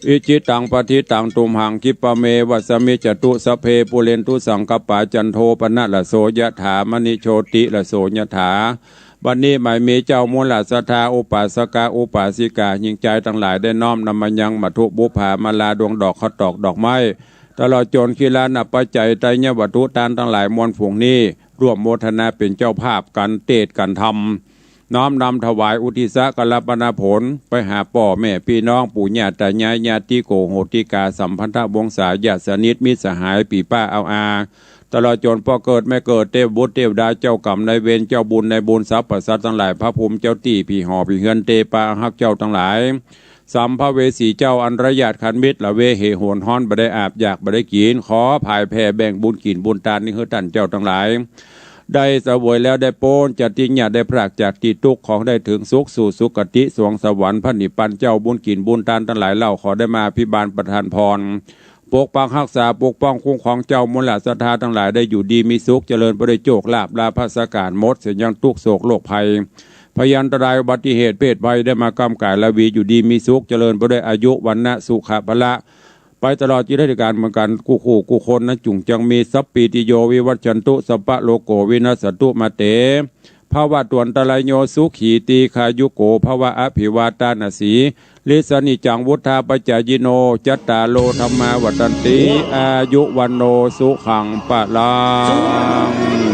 อิจิตังปฏิตังตุมหังคิปะเมวัสมิจตุสเพปุเรนตุสังกปาจันโทปนะละโสยะถามณิโชติละโสยะถาบัดนี้หมายมีเจ้ามูลศรัทธาอุปาสกาอุปาสิกาหญิงใจทั้งหลายได้น้อมนำมายังมัทุบุภามาลาดวงดอกข้าวตอกดอกไม้ตลอดจนกีฬานับปัจจัยไตรยวัตถุทานทั้งหลายมวลฝูงนี้ร่วมโมทนาเป็นเจ้าภาพกันเตศกันทำน้อมนำถวายอุทิศกรปนาผลไปหาพ่อแม่พี่น้องปู่ย่าตายายญาติโกโหติกาสัมพันธวงศาญาติสนิทมิตรสหายปีป้าเอาอาตลอดจนพ่อเกิดแม่เกิดเทพบุตรเทวดาเจ้ากรรมนายเวรเจ้าบุญในบุญทรัพย์ประสัตทั้งหลายพระภูมิเจ้าตีพี่หอพี่เฮือนเตปาฮักเจ้าทั้งหลายสัมภเวสีเจ้าอันระยาดขันมิตรละเวเหโหนฮ้อนบ่ได้อาบอยากบ่ได้กินขอภายแผ่แบ่งบุญกินบุญทานนี่คือท่านเจ้าทั้งหลายได้เสวยแล้วได้โปนจัดติญญาได้พรากจากที่ทุกข์ของได้ถึงสุขสู่สุคติสวงสวรรค์พระนิพพานเจ้าบุญกินบุญทานทั้งหลายเล่าขอได้มาพิบาลประทานพรปกปักรักษาปกป้องคุ้มครองเจ้ามูลศรัทธาทั้งหลายได้อยู่ดีมีสุขเจริญบริโภคลาภลาภสการมดเสียยังทุกโศกโรคภัยพ พยันตรายอุบัติเหตุเพศภัยได้มากำกายละวีอยู่ดีมีสุขเจริญไปด้วยอายุวันนะสุขภละไปตลอดชีวิตการเหมือนกันกูคู่กูคนนะจุงจังมีสัพปีติโยวิวัชชันตุสัพพะโลโกวินัสสตุมาเตภาวะตวนตะไลโยสุขีตีขายุโกภาวะอภิวาตานาสีลิสนิจังวุธาปจายโนจัตตาโลธรรมาวัตันติอายุวันโนสุขังปะลัง